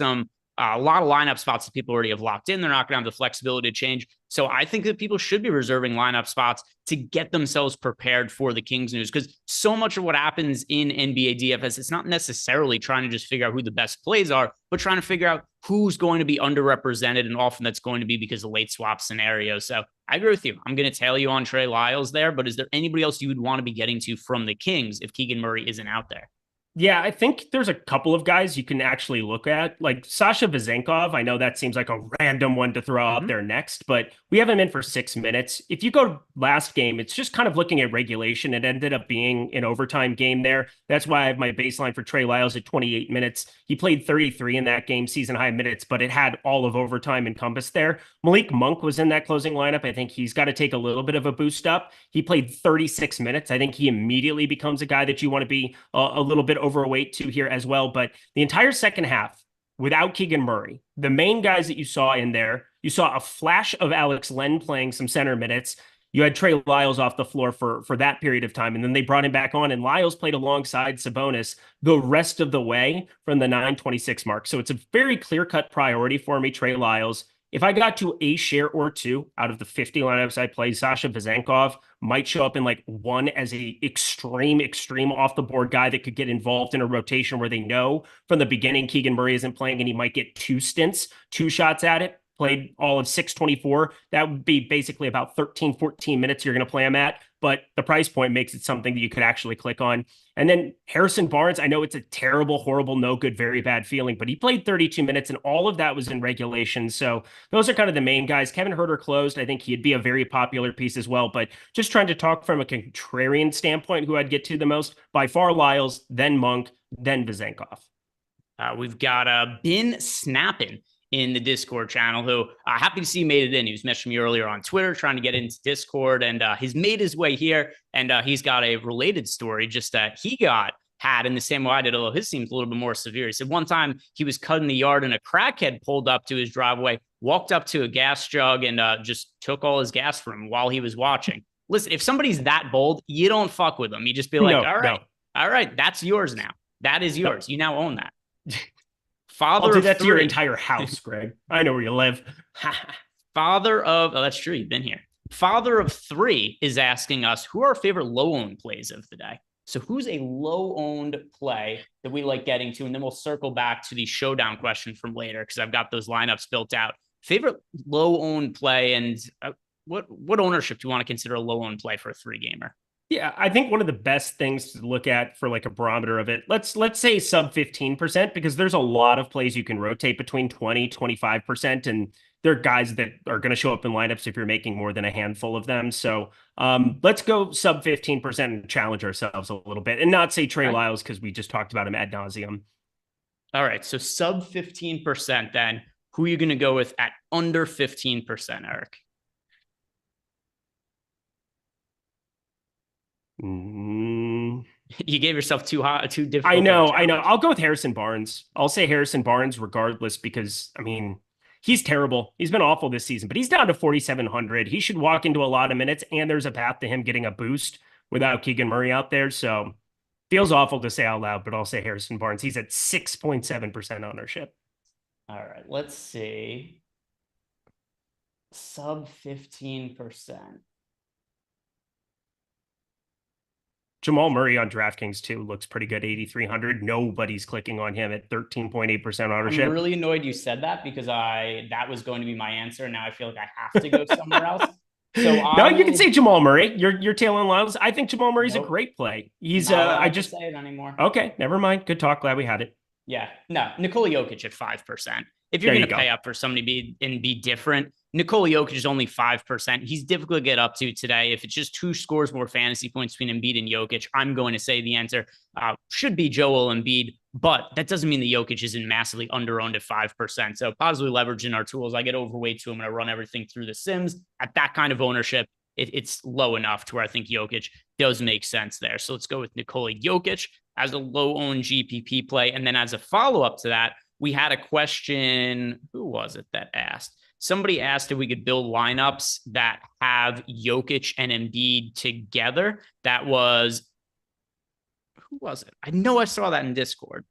B: a lot of lineup spots that people already have locked in. They're not going to have the flexibility to change. So I think that people should be reserving lineup spots to get themselves prepared for the Kings news, because so much of what happens in NBA DFS, it's not necessarily trying to just figure out who the best plays are, but trying to figure out who's going to be underrepresented. And often that's going to be because of late swap scenarios. So I agree with you. I'm going to tail you on Trey Lyles there, but is there anybody else you would want to be getting to from the Kings if Keegan Murray isn't out there?
A: Yeah, I think there's a couple of guys you can actually look at, like Sasha Vezenkov. I know that seems like a random one to throw out there next, but we have him in for 6 minutes. If you go last game, it's just kind of looking at regulation. It ended up being an overtime game there. That's why I have my baseline for Trey Lyles at 28 minutes. He played 33 in that game, season high minutes, but it had all of overtime encompassed there. Malik Monk was in that closing lineup. I think he's got to take a little bit of a boost up. He played 36 minutes. I think he immediately becomes a guy that you want to be a little bit overweight to here as well. But the entire second half, without Keegan Murray, the main guys that you saw in there, you saw a flash of Alex Len playing some center minutes. You had Trey Lyles off the floor for that period of time, and then they brought him back on, and Lyles played alongside Sabonis the rest of the way from the 9:26 mark. So it's a very clear-cut priority for me, Trey Lyles. If I got to a share or two out of the 50 lineups I played, Sasha Vezenkov might show up in like one as a extreme off the board guy that could get involved in a rotation where they know from the beginning Keegan Murray isn't playing and he might get 2 stints, 2 shots at it. Played all of 624. That would be basically about 13, 14 minutes you're going to play him at. But the price point makes it something that you could actually click on. And then Harrison Barnes, I know it's a terrible, horrible, no good, very bad feeling, but he played 32 minutes and all of that was in regulation. So those are kind of the main guys. Kevin Huerter closed. I think he'd be a very popular piece as well. But just trying to talk from a contrarian standpoint, who I'd get to the most, by far Lyles, then Monk, then Vezenkov.
B: We've got Bin Snappin' in the Discord channel, who happy to see made it in. He was messaging me earlier on Twitter, trying to get into Discord, and he's made his way here. And he's got a related story, just that he had in the same way I did, although his seems a little bit more severe. He said one time he was cutting the yard and a crackhead pulled up to his driveway, walked up to a gas jug, and just took all his gas from him while he was watching. Listen, if somebody's that bold, you don't fuck with them. You just be like, all right, that's yours now. That is yours. You now own that.
A: I'll do that to your entire house, Greg. I know where you live.
B: Oh, that's true. You've been here. Father of 3 is asking us who are our favorite low-owned plays of the day. So who's a low-owned play that we like getting to? And then we'll circle back to the showdown question from later, because I've got those lineups built out. Favorite low-owned play, and what ownership do you want to consider a low-owned play for a 3-gamer?
A: Yeah, I think one of the best things to look at for like a barometer of it, let's say sub 15%, because there's a lot of plays you can rotate between 20, 25%. And there are guys that are going to show up in lineups if you're making more than a handful of them. So let's go sub 15% and challenge ourselves a little bit and not say Trey Lyles, because we just talked about him ad nauseum.
B: All right. So sub 15%, then who are you going to go with at under 15%, Eric? You gave yourself too difficult.
A: I know. I'll go with Harrison Barnes. I'll say Harrison Barnes regardless, because I mean, he's terrible. He's been awful this season, but he's down to 4,700. He should walk into a lot of minutes, and there's a path to him getting a boost without Keegan Murray out there. So feels awful to say out loud, but I'll say Harrison Barnes. He's at 6.7% ownership.
B: All right, let's see. Sub 15%.
A: Jamal Murray on DraftKings too looks pretty good, 8,300. Nobody's clicking on him at 13.8% ownership.
B: I'm really annoyed you said that, because that was going to be my answer. And now I feel like I have to go somewhere else. So
A: you can say Jamal Murray. You're tailing Lyles. I think Jamal Murray's a great play. He's I just
B: say it anymore.
A: Okay, never mind. Good talk. Glad we had it.
B: Yeah, no, Nikola Jokic at 5%. If you're going to pay up for somebody and be different, Nikola Jokic is only 5%. He's difficult to get up to today. If it's just who scores more fantasy points between Embiid and Jokic, I'm going to say the answer should be Joel Embiid, but that doesn't mean the Jokic isn't massively under-owned at 5%. So positively leveraging our tools, I get overweight to him and I run everything through the Sims. At that kind of ownership, it's low enough to where I think Jokic does make sense there. So let's go with Nikola Jokic as a low-owned GPP play. And then as a follow-up to that, we had a question. Who was it that asked? Somebody asked if we could build lineups that have Jokic and Embiid together. That was, who was it? I know I saw that in Discord.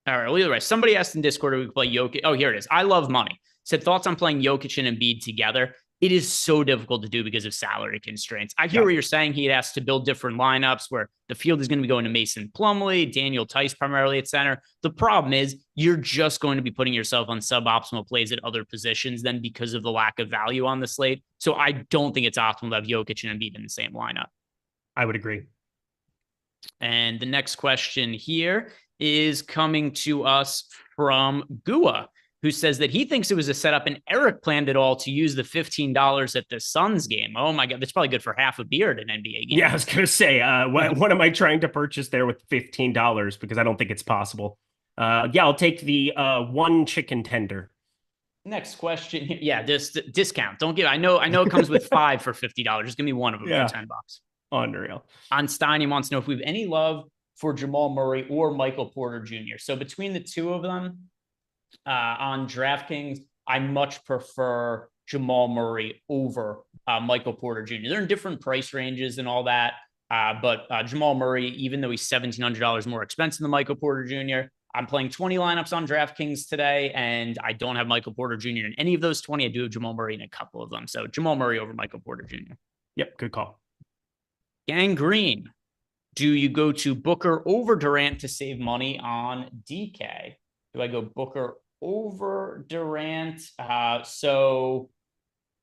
B: All right, well, either way, somebody asked in Discord if we could play Jokic. Oh, here it is. I love money. Said thoughts on playing Jokic and Embiid together. It is so difficult to do because of salary constraints. I hear what you're saying. He has to build different lineups where the field is going to be going to Mason Plumlee, Daniel Tice primarily at center. The problem is you're just going to be putting yourself on suboptimal plays at other positions then because of the lack of value on the slate. So I don't think it's optimal to have Jokic and Embiid in the same lineup.
A: I would agree.
B: And the next question here is coming to us from Gua, who says that he thinks it was a setup and Eric planned it all to use the $15 at the Suns game. Oh my God, that's probably good for half a beer at an NBA game.
A: Yeah, I was going to say, what am I trying to purchase there with $15? Because I don't think it's possible. Yeah, I'll take the one chicken tender.
B: Next question. Yeah, this discount. Don't give. I know it comes with 5 for $50. Just give me one of them for $10.
A: Unreal.
B: On Stein, he wants to know if we have any love for Jamal Murray or Michael Porter Jr. So between the two of them, on DraftKings, I much prefer Jamal Murray over Michael Porter Jr. They're in different price ranges and all that. But Jamal Murray, even though he's $1,700 more expensive than Michael Porter Jr., I'm playing 20 lineups on DraftKings today, and I don't have Michael Porter Jr. in any of those 20. I do have Jamal Murray in a couple of them. So Jamal Murray over Michael Porter Jr.
A: Yep, good call.
B: Gang Green. Do you go to Booker over Durant to save money on DK? Do I go Booker over Durant? So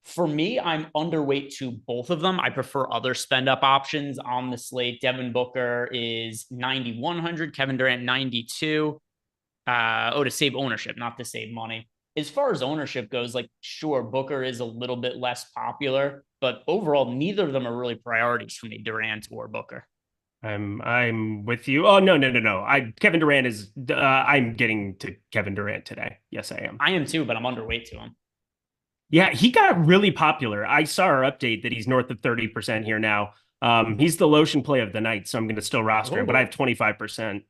B: for me, I'm underweight to both of them. I prefer other spend up options on the slate. Devin Booker is 9,100, Kevin Durant 92. To save ownership, not to save money. As far as ownership goes, like, sure, Booker is a little bit less popular, but overall, neither of them are really priorities for me, Durant or Booker.
A: I'm with you. Oh, no. Kevin Durant is, I'm getting to Kevin Durant today. Yes, I am.
B: I am too, but I'm underweight to him.
A: Yeah, he got really popular. I saw our update that he's north of 30% here now. He's the lotion play of the night, so I'm going to still roster him, but I have 25%.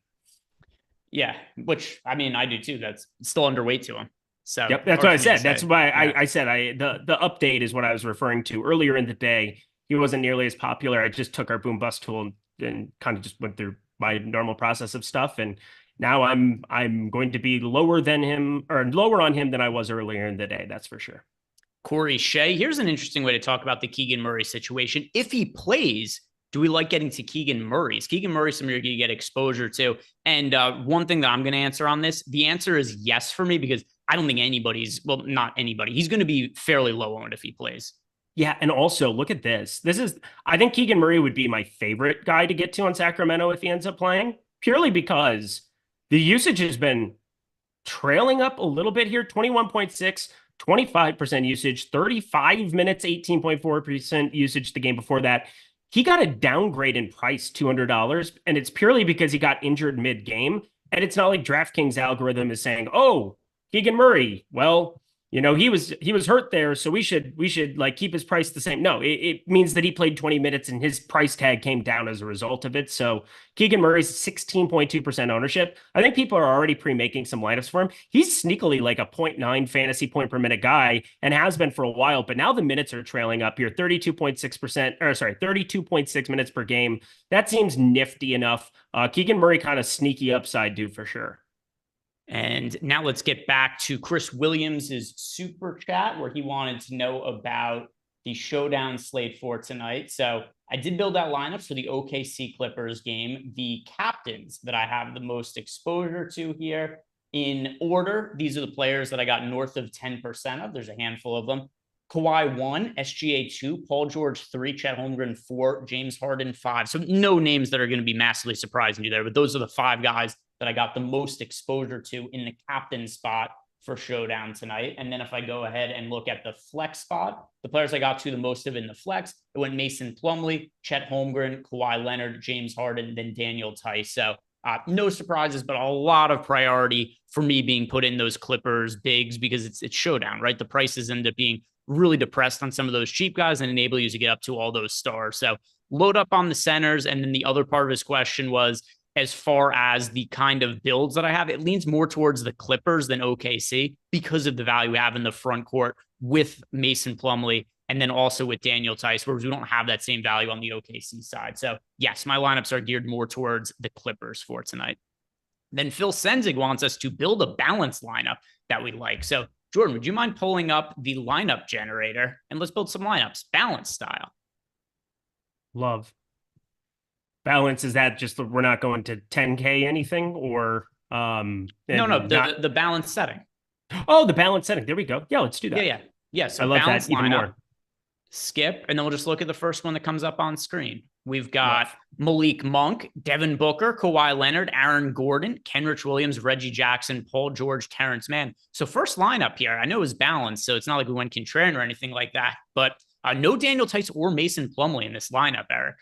B: Yeah, which, I mean, I do too. That's still underweight to him. So
A: yep, that's what I said. That's why I said the update is what I was referring to earlier in the day. He wasn't nearly as popular. I just took our boom bust tool and kind of just went through my normal process of stuff. And now I'm going to be lower than him, or lower on him than I was earlier in the day. That's for sure. Corey
B: Shea, here's an interesting way to talk about the Keegan Murray situation. If he plays, do we like getting to Keegan Murray? Is Keegan Murray somebody you get exposure to? And one thing that I'm going to answer on this, the answer is yes for me, because I don't think not anybody. He's going to be fairly low owned if he plays.
A: Yeah, and also look at this. I think Keegan Murray would be my favorite guy to get to on Sacramento if he ends up playing, purely because the usage has been trailing up a little bit here, 21.6, 25% usage, 35 minutes, 18.4% usage the game before that. He got a downgrade in price, $200, and it's purely because he got injured mid-game. And it's not like DraftKings algorithm is saying, oh, Keegan Murray, well, he was hurt there, so we should like keep his price the same. No, it means that he played 20 minutes and his price tag came down as a result of it. So Keegan Murray's 16.2% ownership. I think people are already pre-making some lineups for him. He's sneakily like a 0.9 fantasy point per minute guy and has been for a while, but now the minutes are trailing up here, 32.6 minutes per game. That seems nifty enough. Keegan Murray kind of sneaky upside dude for sure.
B: And now let's get back to Chris Williams's super chat, where he wanted to know about the Showdown slate for tonight. So I did build out lineups for the OKC Clippers game. The captains that I have the most exposure to here in order, these are the players that I got north of 10% of. There's a handful of them. Kawhi 1, SGA 2, Paul George 3, Chet Holmgren 4, James Harden 5. So no names that are going to be massively surprising you there, but those are the 5 guys that I got the most exposure to in the captain spot for Showdown tonight. And then if I go ahead and look at the flex spot, the players I got to the most of in the flex, it went Mason Plumlee, Chet Holmgren, Kawhi Leonard, James Harden, then Daniel Tice. So no surprises, but a lot of priority for me being put in those Clippers bigs because it's Showdown, right? The prices end up being really depressed on some of those cheap guys and enable you to get up to all those stars. So load up on the centers. And then the other part of his question was, as far as the kind of builds that I have, it leans more towards the Clippers than OKC because of the value we have in the front court with Mason Plumlee and then also with Daniel Theis, whereas we don't have that same value on the OKC side. So yes, my lineups are geared more towards the Clippers for tonight. Then Phil Senzig wants us to build a balanced lineup that we like. So Jordan, would you mind pulling up the lineup generator and let's build some lineups, balanced style?
A: Love. Balance, is that just we're not going to 10K anything or
B: no, the balance setting.
A: Oh, the balance setting. There we go. Yeah, let's do that.
B: Yeah. So
A: I love that even more.
B: Skip, and then we'll just look at the first one that comes up on screen. We've got Malik Monk, Devin Booker, Kawhi Leonard, Aaron Gordon, Kenrich Williams, Reggie Jackson, Paul George, Terrence Mann. So first lineup here, I know is balanced, so it's not like we went contrarian or anything like that, but no Daniel Theis or Mason Plumlee in this lineup, Eric.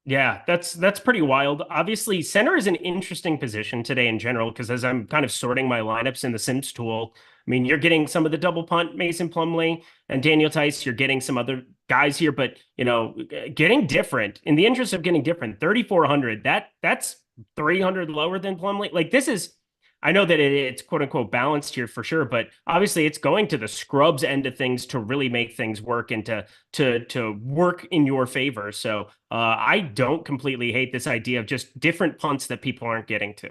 A: Yeah, that's pretty wild. Obviously, center is an interesting position today in general, because as I'm kind of sorting my lineups in the Sims tool, I mean, you're getting some of the double punt, Mason Plumlee and Daniel Theis. You're getting some other guys here, but, getting different. In the interest of getting different, 3,400, that's 300 lower than Plumlee. Like, this is, I know that it's quote unquote balanced here for sure, but obviously it's going to the scrubs end of things to really make things work and to work in your favor. So I don't completely hate this idea of just different punts that people aren't getting to.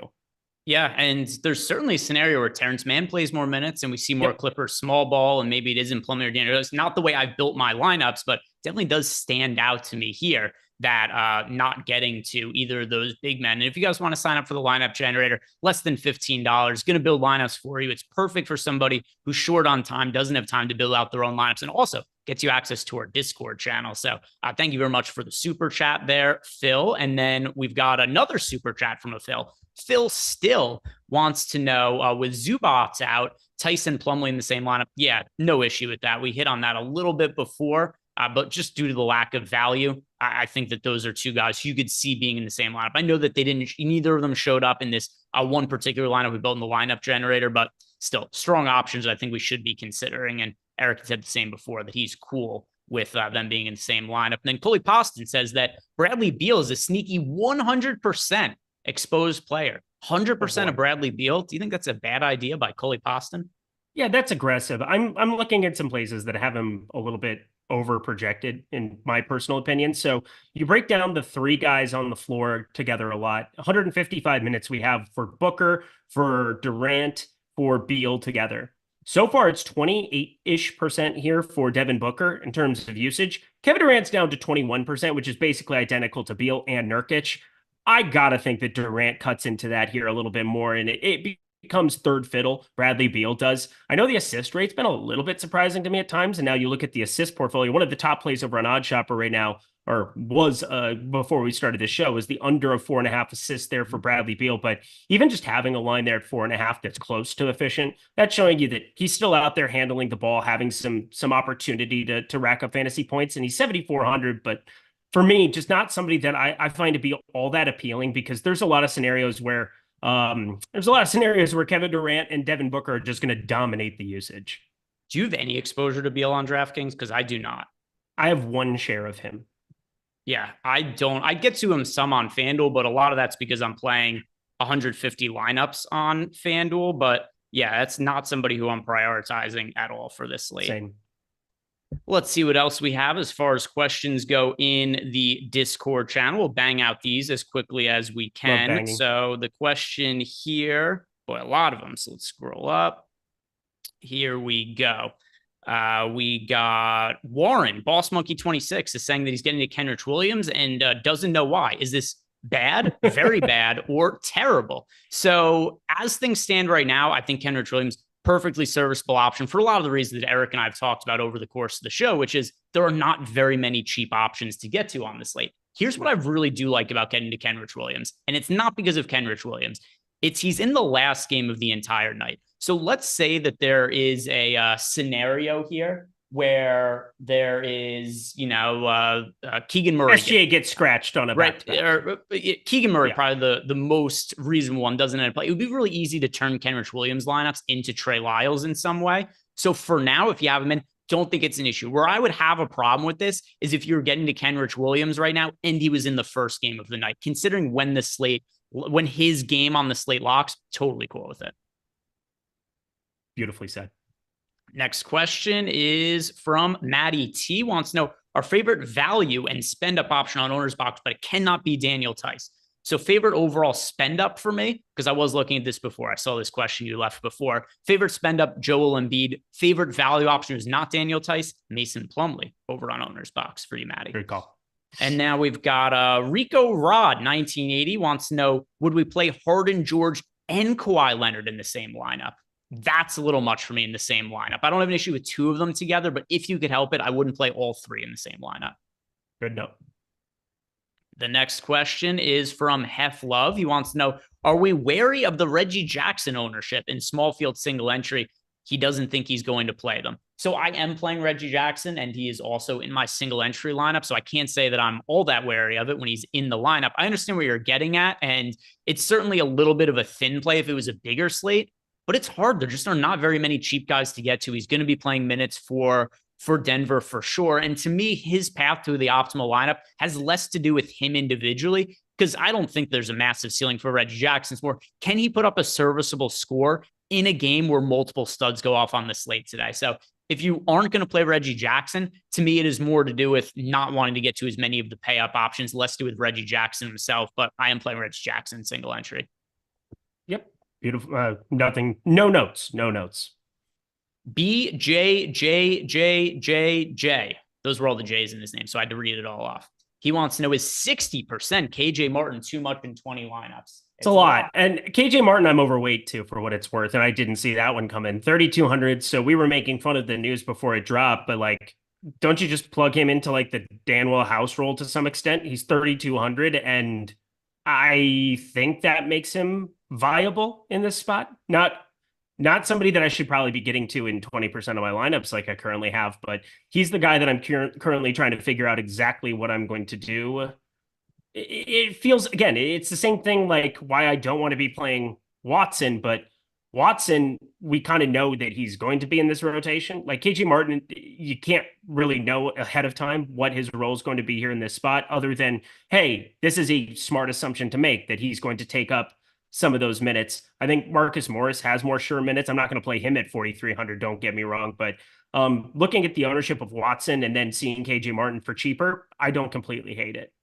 B: Yeah, and there's certainly a scenario where Terrence Mann plays more minutes and we see more Clippers small ball, and maybe it isn't Plumlee or Daniel. It's not the way I've built my lineups, but definitely does stand out to me here that not getting to either of those big men. And if you guys want to sign up for the lineup generator, less than $15, going to build lineups for you. It's perfect for somebody who's short on time, doesn't have time to build out their own lineups, and also gets you access to our Discord channel. So thank you very much for the super chat there, Phil. And then we've got another super chat from a Phil. Phil still wants to know, with Zubats out, Tyson Plumlee in the same lineup. Yeah, no issue with that. We hit on that a little bit before, but just due to the lack of value, I think that those are two guys you could see being in the same lineup. I know that neither of them showed up in this one particular lineup we built in the lineup generator, but still strong options I think we should be considering. And Eric said the same before, that he's cool with them being in the same lineup. And then Coley Poston says that Bradley Beal is a sneaky 100% exposed player. 100% of Bradley Beal. Do you think that's a bad idea by Coley Poston?
A: Yeah, that's aggressive. I'm looking at some places that have him a little bit over projected in my personal opinion. So you break down the three guys on the floor together a lot. 155 minutes we have for Booker, for Durant, for Beal together. So far, it's 28-ish% here for Devin Booker in terms of usage. Kevin Durant's down to 21%, which is basically identical to Beal and Nurkic. I gotta think that Durant cuts into that here a little bit more, and it becomes third fiddle. Bradley Beal does. I know the assist rate's been a little bit surprising to me at times, and now you look at the assist portfolio. One of the top plays over on OddsShopper right now, or was before we started this show, was the under of 4.5 assists there for Bradley Beal. But even just having a line there at 4.5 that's close to efficient, that's showing you that he's still out there handling the ball, having some opportunity to rack up fantasy points, and he's 7,400, but for me, just not somebody that I find to be all that appealing, because there's a lot of scenarios where Kevin Durant and Devin Booker are just going to dominate the usage.
B: Do you have any exposure to Beal on DraftKings? Because I do not.
A: I have one share of him.
B: Yeah, I don't. I get to him some on FanDuel, but a lot of that's because I'm playing 150 lineups on FanDuel. But yeah, that's not somebody who I'm prioritizing at all for this slate.
A: Same.
B: Let's see what else we have as far as questions go in the Discord channel. We'll bang out these as quickly as we can. So the question here, boy, a lot of them. So let's scroll up. Here we go. We got Warren, Boss Monkey 26, is saying that he's getting to Kenrich Williams and doesn't know why. Is this bad, very bad, or terrible? So as things stand right now, I think Kenrich Williams, perfectly serviceable option for a lot of the reasons that Eric and I have talked about over the course of the show, which is there are not very many cheap options to get to on the slate. Here's what I really do like about getting to Kenrich Williams, and it's not because of Kenrich Williams. He's in the last game of the entire night. So let's say that there is a scenario here where there is, Keegan Murray.
A: SGA gets scratched on a
B: right. Keegan Murray, probably the most reasonable one, doesn't end up playing. It would be really easy to turn Kenrich Williams lineups into Trey Lyles in some way. So for now, if you have him in, don't think it's an issue. Where I would have a problem with this is if you're getting to Kenrich Williams right now and he was in the first game of the night, considering when his game on the slate locks, totally cool with it.
A: Beautifully said.
B: Next question is from Maddie T. Wants to know our favorite value and spend up option on owner's box, but it cannot be Daniel Tice. So favorite overall spend up for me, because I was looking at this before. I saw this question you left before. Favorite spend up, Joel Embiid. Favorite value option is not Daniel Tice, Mason Plumlee over on owner's box for you, Maddie.
A: Good call.
B: And now we've got Rico Rod, 1980, wants to know, would we play Harden, George, and Kawhi Leonard in the same lineup? That's a little much for me in the same lineup. I don't have an issue with two of them together, but if you could help it, I wouldn't play all three in the same lineup.
A: Good note.
B: The next question is from Hef Love. He wants to know, are we wary of the Reggie Jackson ownership in small field single entry? He doesn't think he's going to play them. So I am playing Reggie Jackson, and he is also in my single entry lineup. So I can't say that I'm all that wary of it when he's in the lineup. I understand where you're getting at, and it's certainly a little bit of a thin play if it was a bigger slate, but it's hard. There just are not very many cheap guys to get to. He's going to be playing minutes for Denver for sure. And to me, his path to the optimal lineup has less to do with him individually, because I don't think there's a massive ceiling for Reggie Jackson. It's more, can he put up a serviceable score in a game where multiple studs go off on the slate today? So if you aren't going to play Reggie Jackson, to me, it is more to do with not wanting to get to as many of the pay up options, less to do with Reggie Jackson himself. But I am playing Reggie Jackson single entry.
A: Yep. Beautiful. Nothing. No notes.
B: BJJJJJ. Those were all the J's in his name, so I had to read it all off. He wants to know, is 60% KJ Martin too much in 20 lineups?
A: It's a lot. And KJ Martin, I'm overweight too, for what it's worth. And I didn't see that one come in. 3,200. So we were making fun of the news before it dropped, but like, don't you just plug him into like the Danwell house role to some extent? He's 3,200. And I think that makes him viable in this spot. Not somebody that I should probably be getting to in 20% of my lineups like I currently have, but he's the guy that I'm currently trying to figure out exactly what I'm going to do. It feels, again, it's the same thing like why I don't want to be playing Watson, but Watson, we kind of know that he's going to be in this rotation. Like KJ Martin, you can't really know ahead of time what his role is going to be here in this spot, other than, hey, this is a smart assumption to make that he's going to take up some of those minutes. I think Marcus Morris has more sure minutes. I'm not going to play him at 4,300. Don't get me wrong. But looking at the ownership of Watson and then seeing KJ Martin for cheaper, I don't completely hate it.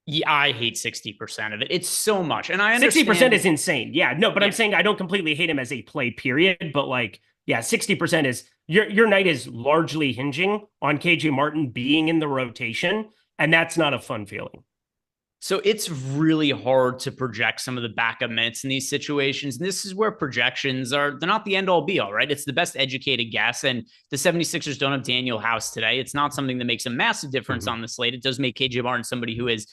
B: Yeah, I hate 60% of it. It's so much. And I understand
A: 60% is insane. Yeah, no, but yeah. I'm saying I don't completely hate him as a play period, but like, yeah, 60% is your night is largely hinging on KJ Martin being in the rotation. And that's not a fun feeling.
B: So it's really hard to project some of the backup minutes in these situations. And this is where projections they're not the end all be all, right? It's the best educated guess. And the 76ers don't have Daniel House today. It's not something that makes a massive difference on the slate. It does make KJ Martin somebody who is,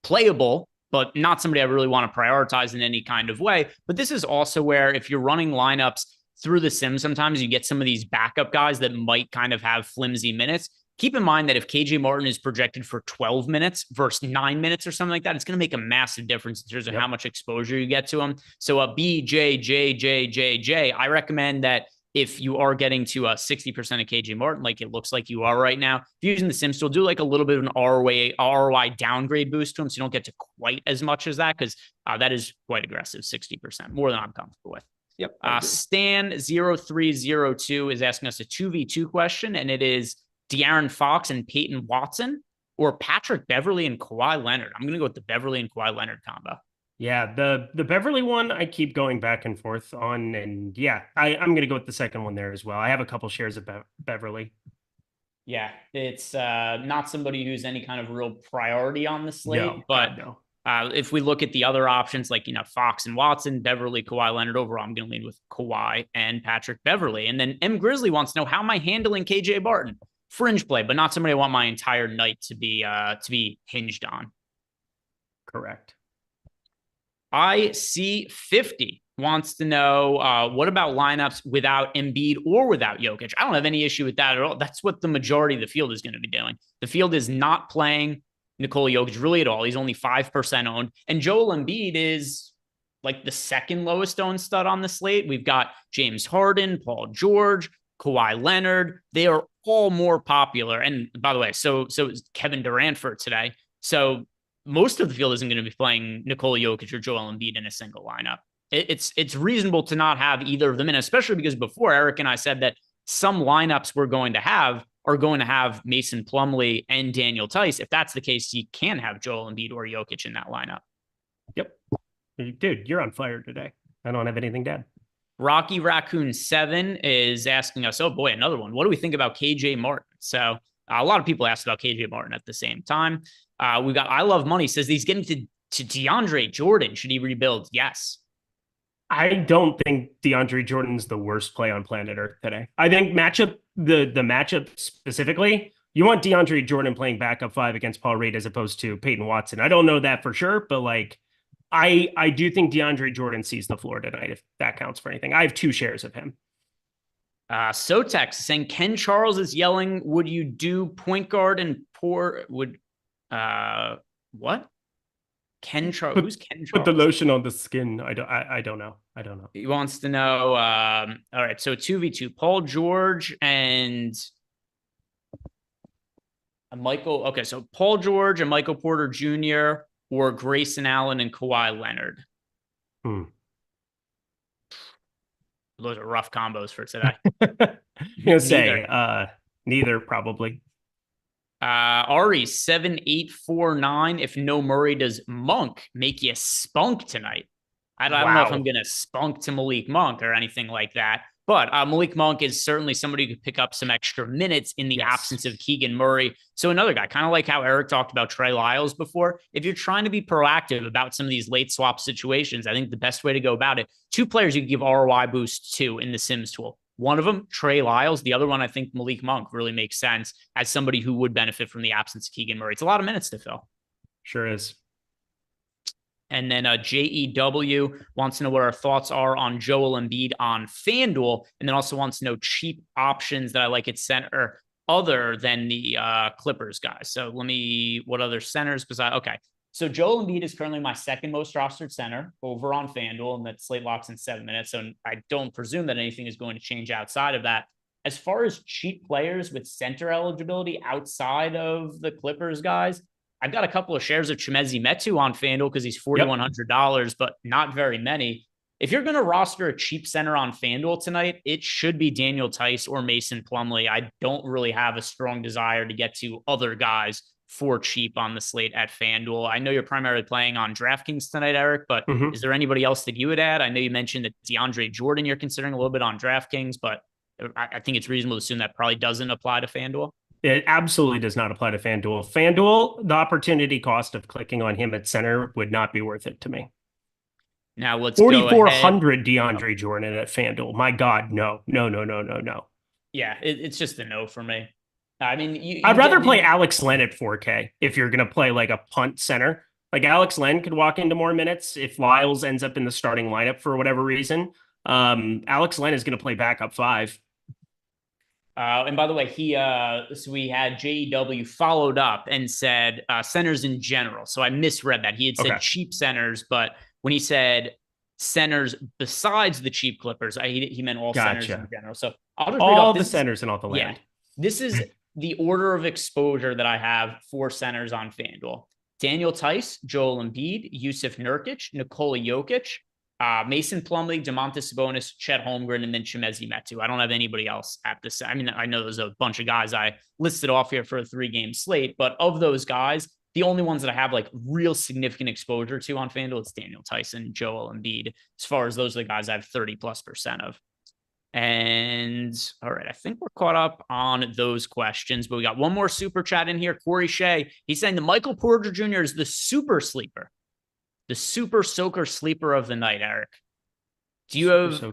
B: playable, but not somebody I really want to prioritize in any kind of way. But this is also where if you're running lineups through the sim, sometimes you get some of these backup guys that might kind of have flimsy minutes. Keep in mind that if KJ Martin is projected for 12 minutes versus 9 minutes or something like that, it's going to make a massive difference in terms of how much exposure you get to him. So BJJJJJ, I recommend that if you are getting to 60% of KJ Martin, like it looks like you are right now, if you're using the Sims tool, do like a little bit of an ROI downgrade boost to him so you don't get to quite as much as that, because that is quite aggressive, 60%, more than I'm comfortable with.
A: Yep.
B: Stan0302 is asking us a 2v2 question, and it is De'Aaron Fox and Peyton Watson or Patrick Beverley and Kawhi Leonard. I'm going to go with the Beverley and Kawhi Leonard combo.
A: Yeah, the Beverley one I keep going back and forth on, and yeah, I'm going to go with the second one there as well. I have a couple shares of Beverley.
B: Yeah, it's not somebody who's any kind of real priority on the slate,
A: no.
B: If we look at the other options like, Fox and Watson, Beverley, Kawhi Leonard, overall, I'm going to lean with Kawhi and Patrick Beverley. And then M. Grizzly wants to know, how am I handling KJ Barton? Fringe play, but not somebody I want my entire night to be hinged on.
A: Correct.
B: IC50 wants to know, what about lineups without Embiid or without Jokic? I don't have any issue with that at all. That's what the majority of the field is going to be doing. The field is not playing Nikola Jokic really at all. He's only 5% owned. And Joel Embiid is like the second lowest owned stud on the slate. We've got James Harden, Paul George, Kawhi Leonard. They are all more popular. And by the way, so is Kevin Durant for today. So most of the field isn't going to be playing Nikola Jokic or Joel Embiid in a single lineup. It's reasonable to not have either of them in, especially because before Eric and I said that some lineups we're going to have are going to have Mason Plumlee and Daniel Tice. If that's the case, you can have Joel Embiid or Jokic in that lineup.
A: Yep. Dude, you're on fire today. I don't have anything to add.
B: Rocky Raccoon 7 is asking us, oh boy, another one. What do we think about KJ Martin? So a lot of people asked about KJ Martin at the same time. We got I Love Money says he's getting to DeAndre Jordan. Should he rebuild? Yes.
A: I don't think DeAndre Jordan's the worst play on planet Earth today. I think the matchup specifically, you want DeAndre Jordan playing backup 5 against Paul Reed as opposed to Peyton Watson. I don't know that for sure, but like I do think DeAndre Jordan sees the floor tonight, if that counts for anything. I have 2 shares of him.
B: Sotex saying Ken Charles is yelling, would you do point guard and what? Ken Charles. Who's Ken Charles?
A: Put the lotion on the skin. I don't know.
B: He wants to know. All right. So 2v2, Paul George and Michael. Okay. So Paul George and Michael Porter Jr. or Grayson Allen and Kawhi Leonard. Those are rough combos for today.
A: Neither probably.
B: Ari 7849. If no Murray, does Monk make you spunk tonight? I don't know if I'm gonna spunk to Malik Monk or anything like that. But Malik Monk is certainly somebody who could pick up some extra minutes in the absence of Keegan Murray. So another guy, kind of like how Eric talked about Trey Lyles before. If you're trying to be proactive about some of these late swap situations, I think the best way to go about it, 2 players you can give ROI boosts to in the Sims tool. One of them, Trey Lyles. The other one, I think Malik Monk really makes sense as somebody who would benefit from the absence of Keegan Murray. It's a lot of minutes to fill.
A: Sure is.
B: And then JEW wants to know what our thoughts are on Joel Embiid on FanDuel, and then also wants to know cheap options that I like at center other than the Clippers guys. So what other centers? So Joel Embiid is currently my second most rostered center over on FanDuel, and that Slate locks in 7 minutes. So I don't presume that anything is going to change outside of that. As far as cheap players with center eligibility outside of the Clippers guys, I've got a couple of shares of Chimezie Metu on FanDuel because he's $4,100, but not very many. If you're going to roster a cheap center on FanDuel tonight, it should be Daniel Tice or Mason Plumlee. I don't really have a strong desire to get to other guys for cheap on the slate at FanDuel. I know you're primarily playing on DraftKings tonight, Eric, but is there anybody else that you would add? I know you mentioned that DeAndre Jordan you're considering a little bit on DraftKings, but I think it's reasonable to assume that probably doesn't apply to FanDuel.
A: It absolutely does not apply to FanDuel. FanDuel, the opportunity cost of clicking on him at center would not be worth it to me.
B: Now let's
A: 4,400 DeAndre Jordan at FanDuel. My God, no.
B: Yeah, it's just a no for me. I mean,
A: I'd rather play Alex Len at 4K if you're going to play like a punt center. Like Alex Len could walk into more minutes if Lyles ends up in the starting lineup for whatever reason. Alex Len is going to play backup 5.
B: And by the way, so we had JEW followed up and said centers in general. So I misread that. He had said cheap centers, but when he said centers besides the cheap Clippers, he meant all centers in general. So I'll just
A: all the centers in all the land.
B: Yeah, this is the order of exposure that I have for centers on FanDuel. Daniel Tice, Joel Embiid, Yusuf Nurkic, Nikola Jokic, Mason Plumlee, Domantas Sabonis, Chet Holmgren, and then Chimezie Metu. I don't have anybody else at this. I mean, I know there's a bunch of guys I listed off here for a 3-game slate, but of those guys, the only ones that I have like real significant exposure to on FanDuel, it's Daniel Tyson and Joel Embiid. As far as those are the guys I have 30+% of. And all right, I think we're caught up on those questions, but we got one more super chat in here. Corey Shea, he's saying the Michael Porter Jr. is the super sleeper. The super soaker sleeper of the night, Eric. Do you have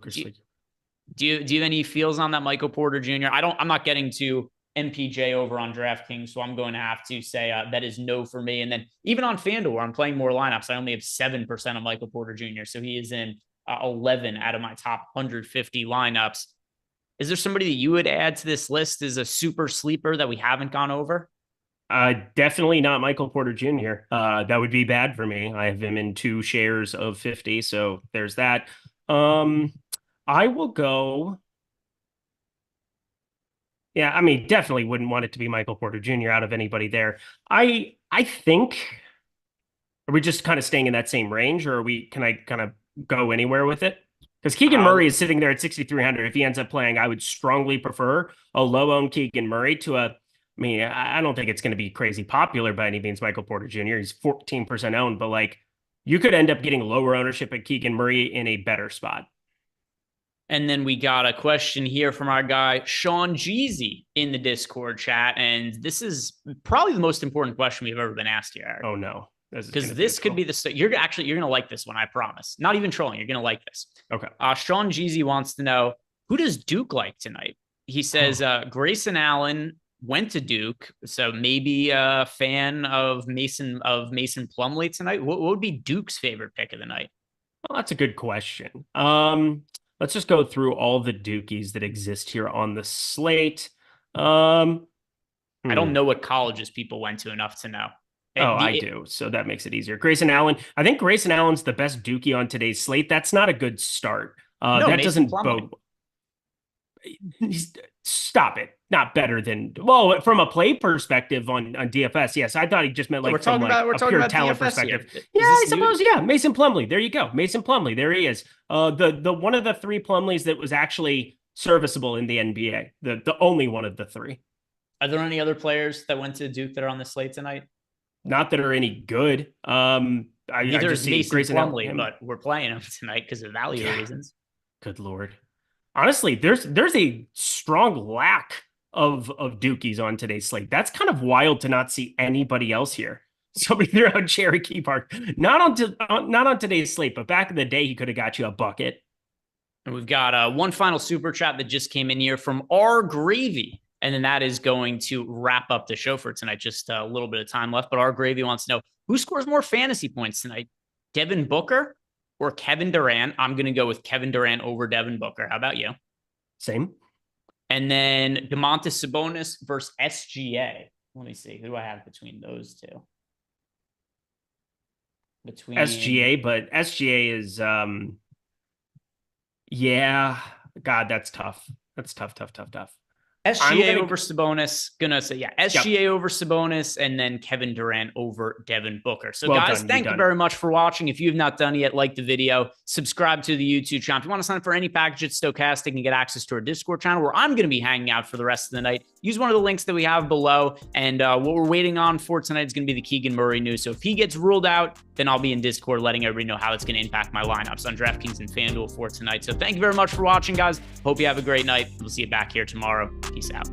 B: any feels on that Michael Porter Jr.? I'm not getting to MPJ over on DraftKings, so I'm going to have to say that is no for me. And then even on FanDuel, where I'm playing more lineups, I only have 7% of Michael Porter Jr., so he is in 11 out of my top 150 lineups. Is there somebody that you would add to this list as a super sleeper that we haven't gone over?
A: Definitely not Michael Porter Jr. That would be bad for me. I have him in 2 shares of 50, so there's that. I will go. Yeah, I mean, definitely wouldn't want it to be Michael Porter Jr. out of anybody there. I think, are we just kind of staying in that same range, or can I kind of go anywhere with it? Because Keegan
B: Uh,
A: Murray is sitting there at 6,300. If he ends up playing, I would strongly prefer a low-owned Keegan Murray to a. I mean, I don't think it's going to be crazy popular by any means, Michael Porter Jr. He's 14% owned, but like you could end up getting lower ownership at Keegan Murray in a better spot.
B: And then we got a question here from our guy, Sean Jeezy, in the Discord chat. And this is probably the most important question we've ever been asked here, Eric.
A: Oh, no.
B: Because this could be the you're going to like this one, I promise. Not even trolling. You're going to like this.
A: Okay.
B: Sean Jeezy wants to know, who does Duke like tonight? He says Grayson Allen went to Duke, so maybe a fan of Mason Plumlee tonight. What would be Duke's favorite pick of the night?
A: Well, that's a good question. Let's just go through all the Dukies that exist here on the slate.
B: I don't know what colleges people went to enough to know.
A: I do. So that makes it easier. Grayson Allen. I think Grayson Allen's the best Dookie on today's slate. That's not a good start.
B: No,
A: that
B: Mason
A: doesn't
B: Plumlee.
A: Stop it. Not better than, well, from a play perspective on DFS. Yes, I thought he just meant like from like a pure talent perspective. Yeah, I suppose. Yeah, Mason Plumlee. There you go. Mason Plumlee. There he is. The one of the three Plumlees that was actually serviceable in the NBA. The only one of the three.
B: Are there any other players that went to Duke that are on the slate tonight?
A: Not that are any good.
B: Neither
A: I
B: is Mason Plumlee, but we're playing him tonight because of value reasons.
A: Good Lord. Honestly, there's a strong lack of Dukies on today's slate. That's kind of wild to not see anybody else here. Somebody threw out Cherokee Park. Not on today's slate, but back in the day, he could have got you a bucket.
B: And we've got one final super chat that just came in here from R Gravy. And then that is going to wrap up the show for tonight. Just a little bit of time left. But R Gravy wants to know, who scores more fantasy points tonight? Devin Booker or Kevin Durant? I'm going to go with Kevin Durant over Devin Booker. How about you?
A: Same.
B: And then Domantas Sabonis versus SGA. Let me see. Who do I have between those two? Between
A: SGA, but SGA is yeah. God, that's tough. That's tough.
B: SGA over Sabonis. Gonna say, SGA over Sabonis, and then Kevin Durant over Devin Booker. So, guys, thank you very much for watching. If you have not done it yet, like the video, subscribe to the YouTube channel. If you want to sign up for any package at Stochastic and get access to our Discord channel, where I'm going to be hanging out for the rest of the night, use one of the links that we have below. And what we're waiting on for tonight is going to be the Keegan Murray news. So if he gets ruled out, then I'll be in Discord letting everybody know how it's going to impact my lineups on DraftKings and FanDuel for tonight. So thank you very much for watching, guys. Hope you have a great night. We'll see you back here tomorrow. Peace out.